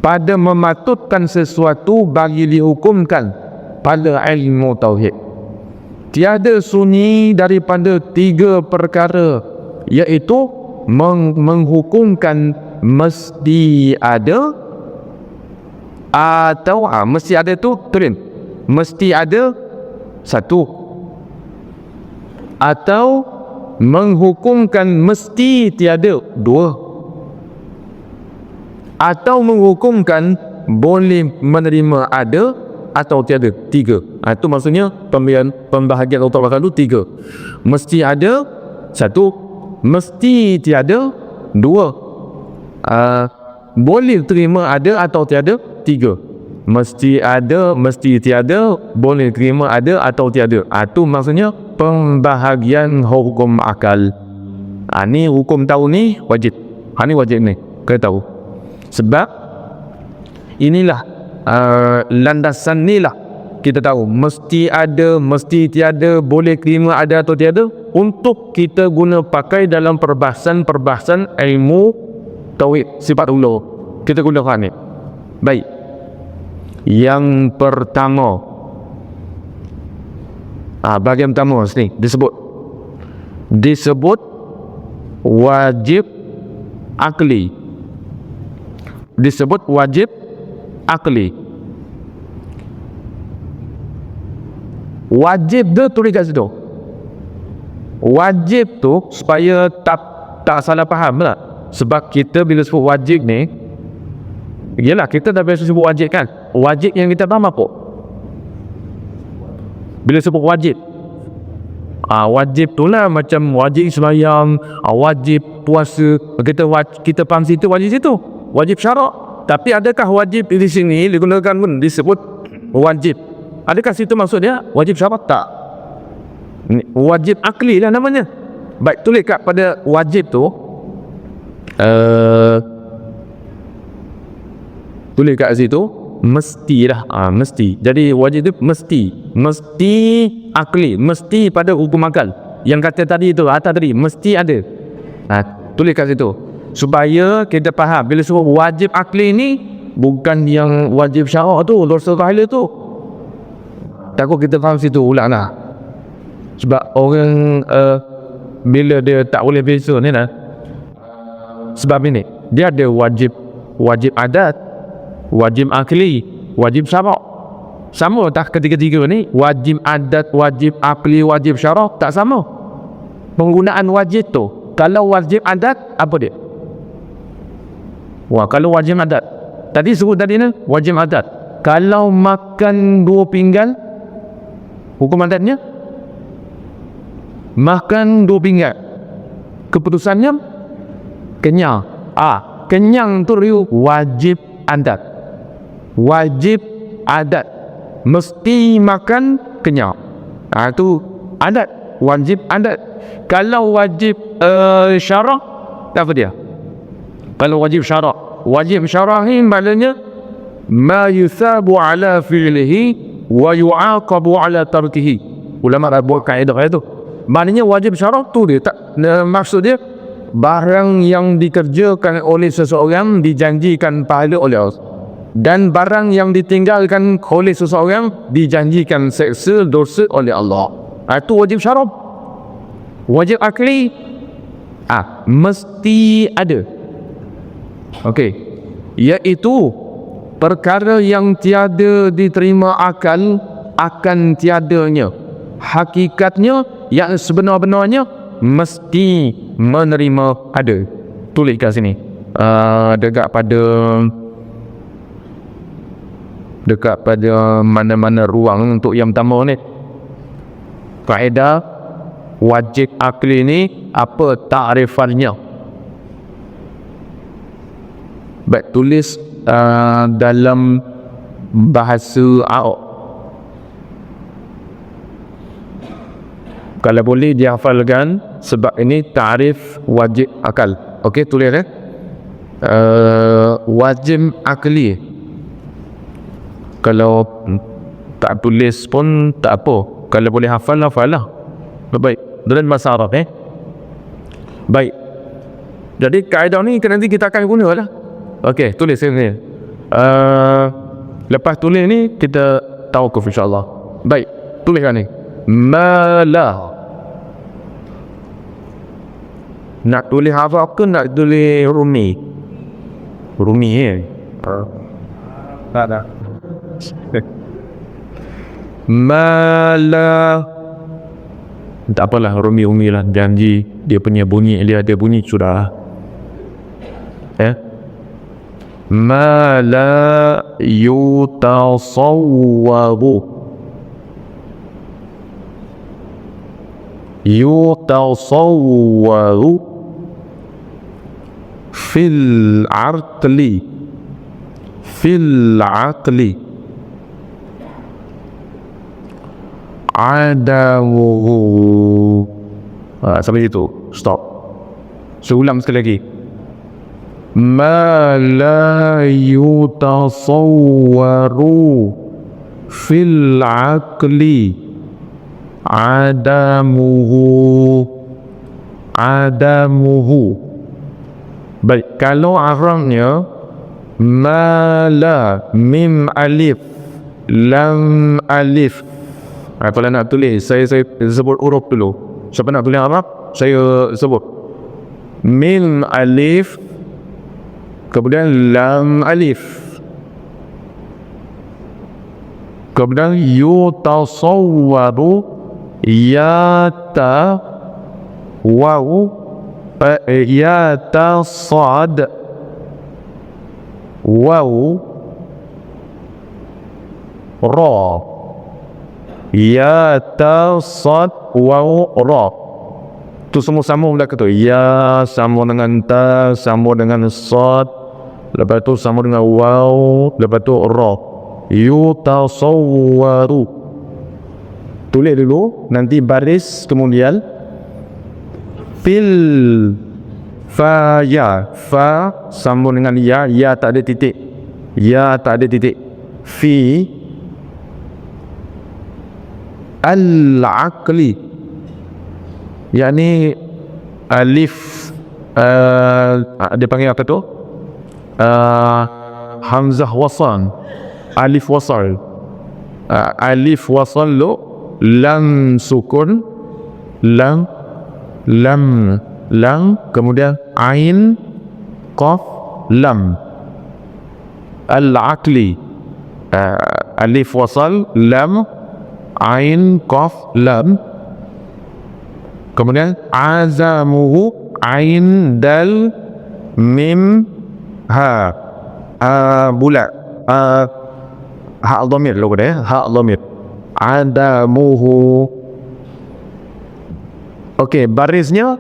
pada mematutkan sesuatu bagi dihukumkan pada ilmu tauhid. Tiada sunyi daripada 3 perkara, iaitu menghukumkan mesti ada atau mesti ada tu turin, mesti ada 1, atau menghukumkan mesti tiada 2, atau menghukumkan boleh menerima ada atau tiada 3. Itu maksudnya pembahagian hukum akal itu 3. Mesti ada 1, mesti tiada 2, boleh terima ada atau tiada 3. Mesti ada, mesti tiada, boleh terima ada atau tiada. Itu maksudnya pembahagian hukum akal. Ni hukum tahu ni wajib. Ni wajib ni, kena tahu. Sebab inilah landasan ni lah kita tahu mesti ada, mesti tiada, boleh terima ada atau tiada, untuk kita guna pakai dalam perbahasan ilmu tauhid sifat uluh. Kita gunakan ni. Baik. Yang pertama, bahagian pertama sini disebut wajib akli. Disebut wajib akli. Wajib tu tulis kat situ. Wajib tu supaya tak salah faham lah. Sebab kita bila sebut wajib ni, yalah kita dah biasa sebut wajib kan. Wajib yang kita faham apa? Bila sebut wajib, wajib tu lah macam wajib sembahyang, wajib puasa. Kita faham situ wajib situ, wajib syarak. Tapi adakah wajib di sini digunakan pun disebut wajib? Adakah situ maksud dia wajib syarak? Tak. Wajib akli lah namanya. Baik, tulis kat pada wajib tu, tulis kat situ mestilah, mesti. Jadi wajib itu mesti akli, mesti pada hukum akal. Yang kata tadi itu atas tadi mesti ada. Tulis kat situ supaya kita faham bila sebut wajib akli ni bukan yang wajib syarak tu, dosa kahila tu. Takut kita faham situ ulang lah. Sebab orang bila dia tak boleh beza ni lah, sebab ini dia ada wajib adat, wajib akli, wajib syarak. Sama tak ketiga-tiga ni? Wajib adat, wajib akli, wajib syarak tak sama penggunaan wajib tu. Kalau wajib adat apa dia? Kalau wajib adat tadi sebut tadi ni wajib adat. Kalau makan 2 pinggan, hukum adatnya makan 2 pinggan, keputusannya kenyang. Kenyang tu wajib adat. Wajib adat, mesti makan kenyang. Itu adat, wajib adat. Kalau wajib syarak, apa dia? Kalau wajib syarak ni maknanya ma yusabu ala fi'lihi wa yu'aqabu ala tarkihi. Ulama dah buat kaedah itu. Maknanya wajib syarak tu dia tak, maksud dia barang yang dikerjakan oleh seseorang dijanjikan pahala oleh Allah, dan barang yang ditinggalkan oleh seseorang dijanjikan seksa dosa oleh Allah. Itu wajib syarak. Wajib akli mesti ada. Okey, iaitu perkara yang tiada diterima akal akan tiadanya. Hakikatnya yang sebenar-benarnya mesti menerima ada. Tulis kat sini dekat pada dekat pada mana-mana ruang untuk yang pertama ni. Kaedah wajib akli ni apa ta'rifannya? Baik, tulis dalam bahasa Arab. Kalau boleh dihafalkan, sebab ini ta'rif wajib akal. Okey, tulis wajib akli. Kalau tak tulis pun tak apa, kalau boleh hafal, hafal lah. Baik, dalam bahasa Arab baik. Jadi kaedah ni nanti kita akan guna lah. Okey, tulis ni. Lepas tulis ni kita tawakuf insya-Allah. Baik, tuliskan ni. Malah. Nak tulis apa ke nak tulis rumi? Rumi tak ada. Malah. Tak apalah, rumi lah, janji dia punya bunyi, dia ada bunyi sudah. Ma la yutasawwaru. Yutasawwaru fil aqli. Fil aqli adamuhu. Sampai situ, stop. Seulang sekali lagi. Ma la yutasawwaru fil aqli adamuhu. Adamuhu. Baik, kalau Arabnya ma la, mim alif, lam alif. Kalau nak tulis, saya sebut huruf dulu. Siapa nak tulis Arab, saya sebut mim alif, kemudian lam alif, kemudian yutasawwaru, ya ta waw, ya ta sad, waw ra, ya ta sad waw ra. Tu semua sambung dah kata. Ya sambung dengan ta, sambung dengan sad, lepas tu sambung dengan waw, lepas tu ra. Yutasawwaru. Tulis dulu, nanti baris kemudian fil fa, ya fa sambung dengan ya, ya tak ada titik, ya tak ada titik. Fi al-aqli, yakni alif, dia panggil apa tu, hamzah wasal, alif wasal, alif wasal lo, lam sukun, lam kemudian ain qaf lam, al-aqli, alif wasal, lam, ain qaf lam, kemudian azamuhu, ain dal mim ha, bulat, ha dhamir lo dia, ha dhamir, adamuhu. Okey, barisnya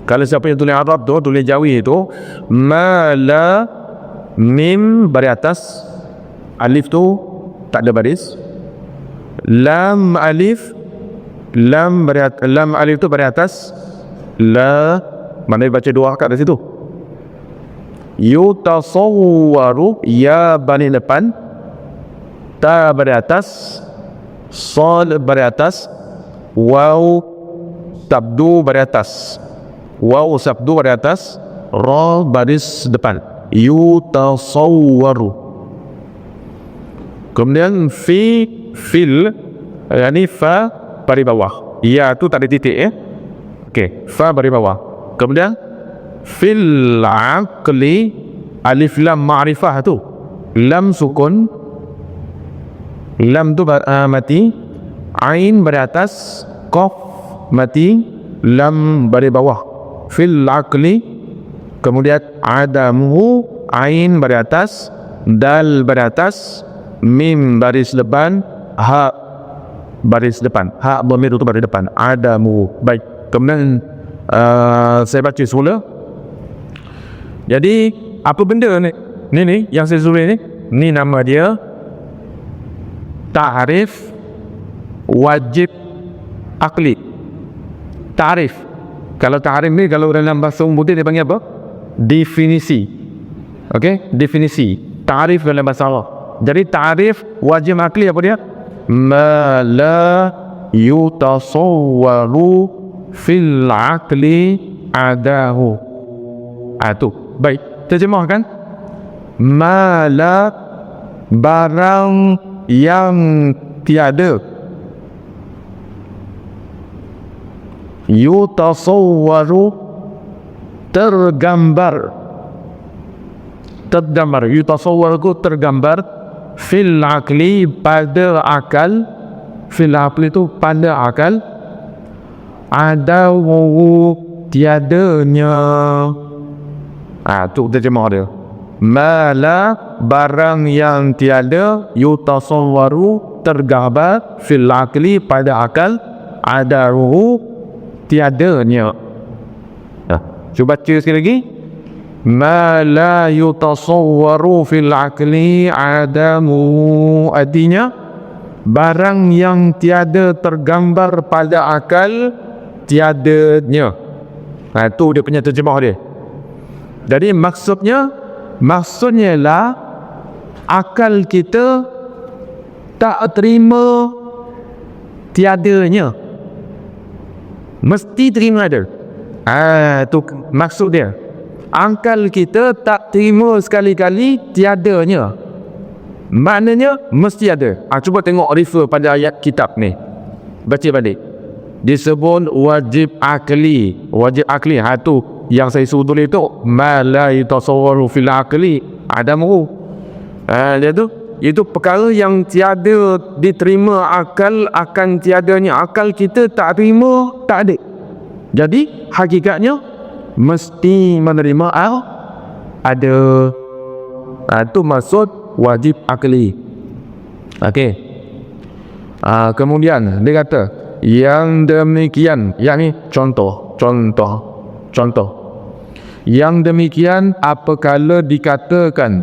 kalau siapa yang tulis Arab tu, tulis Jawi tu, ma la mim baris atas, alif tu tak ada baris, lam alif, lam alif tu baris atas, la mana baca dua harakat dari situ. Yutasawwaru, ya baris depan, ta baris atas, sad baris atas, waw sabdu baris atas, waw sabdu baris atas, ra baris depan. Yutasawwaru. Kemudian fil, yakni fa baris bawah, ya tu tak ada titik okey, fa baris bawah. Kemudian fil aqli, alif lam ma'rifah tu, lam sukun, lam tu mati, ain baris atas, qaf mati, lam baris bawah. Fil aqli, kemudian adamuhu, ain baris atas, dal baris atas, mim baris depan, ha baris depan. Ha dhamir itu baris depan. Adamu. Baik. Kemudian saya baca semula. Jadi apa benda ni? Ni yang saya suruh ni. Ni nama dia ta'rif wajib akli. Ta'rif. Kalau ta'rif ni kalau dalam bahasa umum dia panggil apa? Definisi. Okey, definisi. Ta'rif dalam bahasa Arab. Jadi ta'rif wajib akli apa dia? Ma la yutasawwaru fil aqli adahu. Tu. Baik, terjemahkan. Ma la barang yang tiada yutasawwaru tergambar yutasawwar itu tergambar fil aqli pada akal, fil aqli itu pada akal, ada tiadanya. Tu terjemah dia. Mala barang yang tiada yutasawwaru tergambar fil aqli pada akal, ada tiadanya. Cuba baca sekali lagi. Ma la yutasawwaru fil aqli adamu. Artinya barang yang tiada tergambar pada akal, tiadanya. Tu dia punya terjemah dia. Jadi maksudnya lah akal kita tak terima tiadanya, mesti terima ada. Tu maksud dia. Akal kita tak terima sekali-kali tiadanya, maknanya mesti ada. Cuba tengok refer pada ayat kitab ni, baca balik. Disebut wajib akli. Wajib akli, tu yang saya suruh tulis tu, ma la yutasawwaru fil aqli adamu. Dia tu, itu perkara yang tiada diterima akal akan tiadanya. Akal kita tak terima, tak ada. Jadi hakikatnya mesti menerima ada. Itu maksud wajib akli. Okey. Kemudian dia kata yang demikian, yakni contoh. Yang demikian apabila dikatakan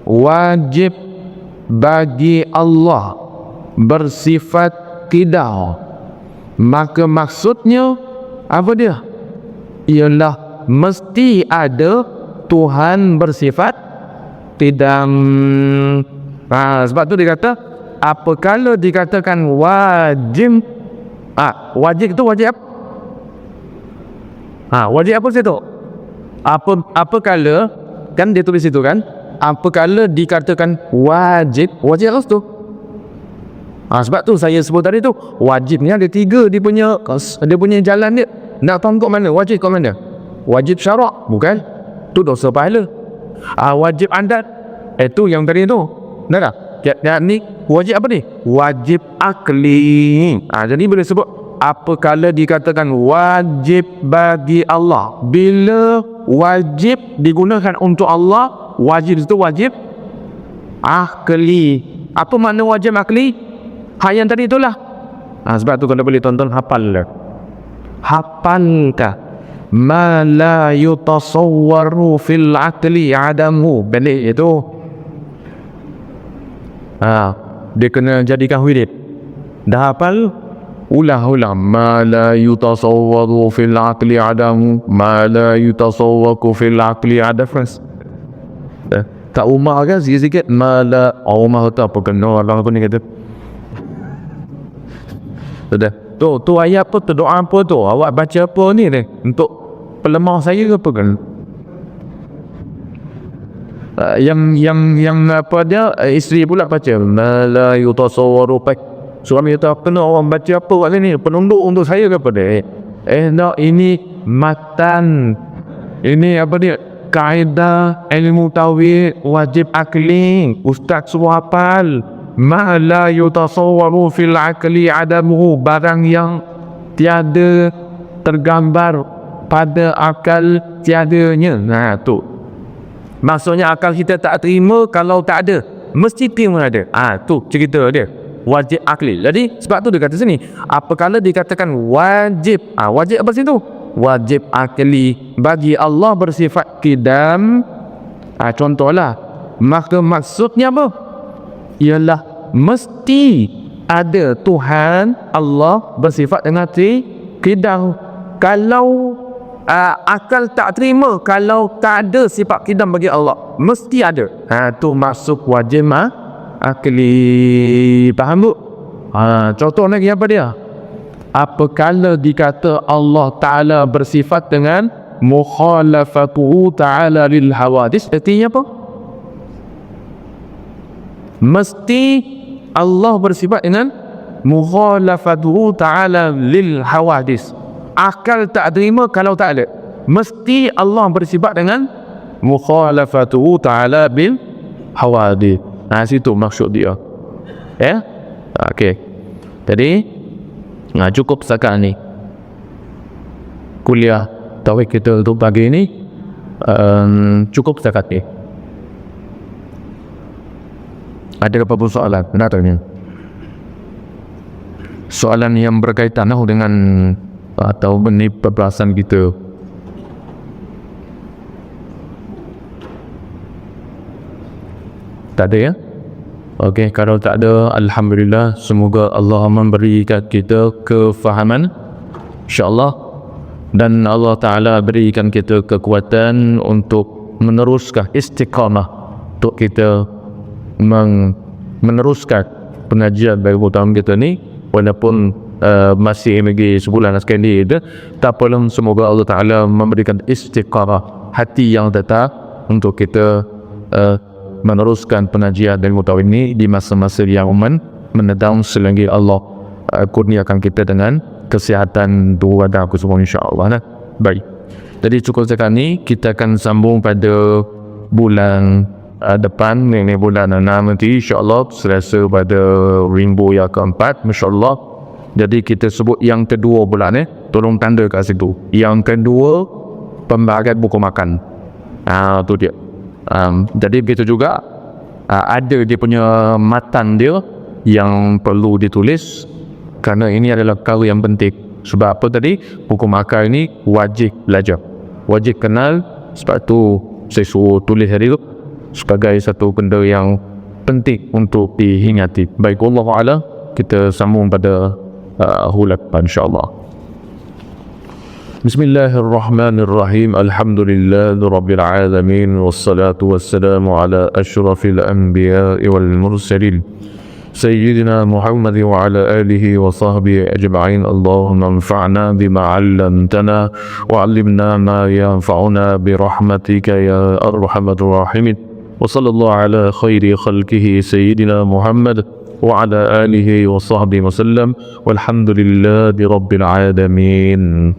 wajib bagi Allah bersifat qida, maka maksudnya apa dia? Ialah mesti ada Tuhan bersifat qidam. Sebab tu dia kata apabila dikatakan wajib, wajib itu wajib apa? Wajib apa situ? Apabila kan dia tulis situ kan? Apabila dikatakan wajib apa tu? Sebab tu saya sebut tadi tu, wajib ni ada tiga dia punya jalan dia. Nak tahu kau mana? Wajib kau mana? Wajib syarak, bukan? Tu dosa pahala. Wajib adat, itu yang tadi tu. Benar tak? Ni wajib apa ni? Wajib akli. Jadi boleh sebut apabila dikatakan wajib bagi Allah. Bila wajib digunakan untuk Allah, wajib itu wajib akli. Apa makna wajib akli? Yang tadi itulah. Sebab tu kalau boleh tonton hafal kah? Ma la yutasawwaru fil aqli adamu. Balik itu. Dia kena jadikan wirid. Dah hafal? Ulang. Ma la yutasawwaru fil aqli adamu. Ma la yutasawwaru fil aqli adamu. Tak umar kan sikit-sikit. Ma la umar tu apa kena Allah apa ni kata. Sudah. Tu ayat apa tu, doa apa tu? Awak baca apa ni untuk pelemah saya ke apa kan? Yang apa dia, isteri pula baca ma la yutasawwaru. Suami kata kena orang baca apa kat sini, penunduk untuk saya ke apa dia? Tak, ini matan, ini apa dia, kaedah ilmu tauhid wajib akli. Ustaz suruh hafal. Ma la yutasawwaru fil aqli adamuhu, barang yang tiada tergambar pada akal tiadanya. Tu Maksudnya akal kita tak terima kalau tak ada. Mesti terima ada. Tu cerita dia. Wajib akli. Jadi sebab tu dia kata sini, apabila dikatakan wajib, wajib apa situ? Wajib akli bagi Allah bersifat qidam. Contohlah, maka maksudnya apa? Ialah mesti ada Tuhan Allah bersifat dengan qidam. Kalau akal tak terima kalau tak ada sifat qidam bagi Allah, mesti ada. Tu masuk wajib akli. Faham bu? Contoh lagi apa dia? Apakala dikata Allah Ta'ala bersifat dengan mukhalafatuhu ta'ala lil hawadis, artinya apa? Mesti Allah bersifat dengan mukhalafatuhu ta'ala lil hawadis. Akal tak terima kalau tak ada. Mesti Allah bersifat dengan mukhalafatuhu ta'ala bil hawadis. Situ maksud dia. Okey. Jadi cukup setakat ni kuliah tauhid kita untuk pagi ni. Cukup setakat ni. Ada apa-apa soalan? Nak tanya soalan yang berkaitan dengan atau benih pembahasan kita. Tak ada ya? Okey, kalau tak ada, alhamdulillah, semoga Allah memberikan kita kefahaman insya-Allah, dan Allah Ta'ala berikan kita kekuatan untuk meneruskan istiqamah, untuk kita meneruskan pengajian bagi utama kita ni, walaupun masih lagi sebulan sekali itu, tak perlu. Semoga Allah Ta'ala memberikan istiqamah hati yang tetap untuk kita meneruskan pengajian dan mutawid ini di masa-masa yang mendatang, selagi Allah kurniakan kita dengan kesihatan tubuh badan aku semua insya-Allah. Baik. Jadi cukup sekarang ni, kita akan sambung pada bulan depan, ini bulan 6 nanti insya-Allah, selesa pada minggu yang keempat insya-Allah. Jadi kita sebut yang kedua bulan tolong tanda kat situ. Yang kedua pembahagian buku makan. Tu dia. Jadi begitu juga ada dia punya matan dia yang perlu ditulis, kerana ini adalah perkara yang penting. Sebab apa tadi? Buku makan ini wajib belajar, wajib kenal. Sebab tu saya suruh tulis hari itu sebagai satu benda yang penting untuk diingati. Baik, Allah Ta'ala, kita sambung pada hulak insya-Allah. Bismillahirrahmanirrahim. Alhamdulillahirabbil alamin, wassalatu wassalamu ala asyrafil anbiya'i wal mursalin sayyidina Muhammad wa ala alihi wa sahbihi ajma'in. Allahumma anfa'na bima 'allamtana wa 'allimna ma yanfa'una bi rahmatika ya arhamar rahimin. Wa sallallahu ala khairi khalqihi sayyidina Muhammad wa ala alihi wa sahbihi wa sallam, walhamdulillahi rabbil alamin.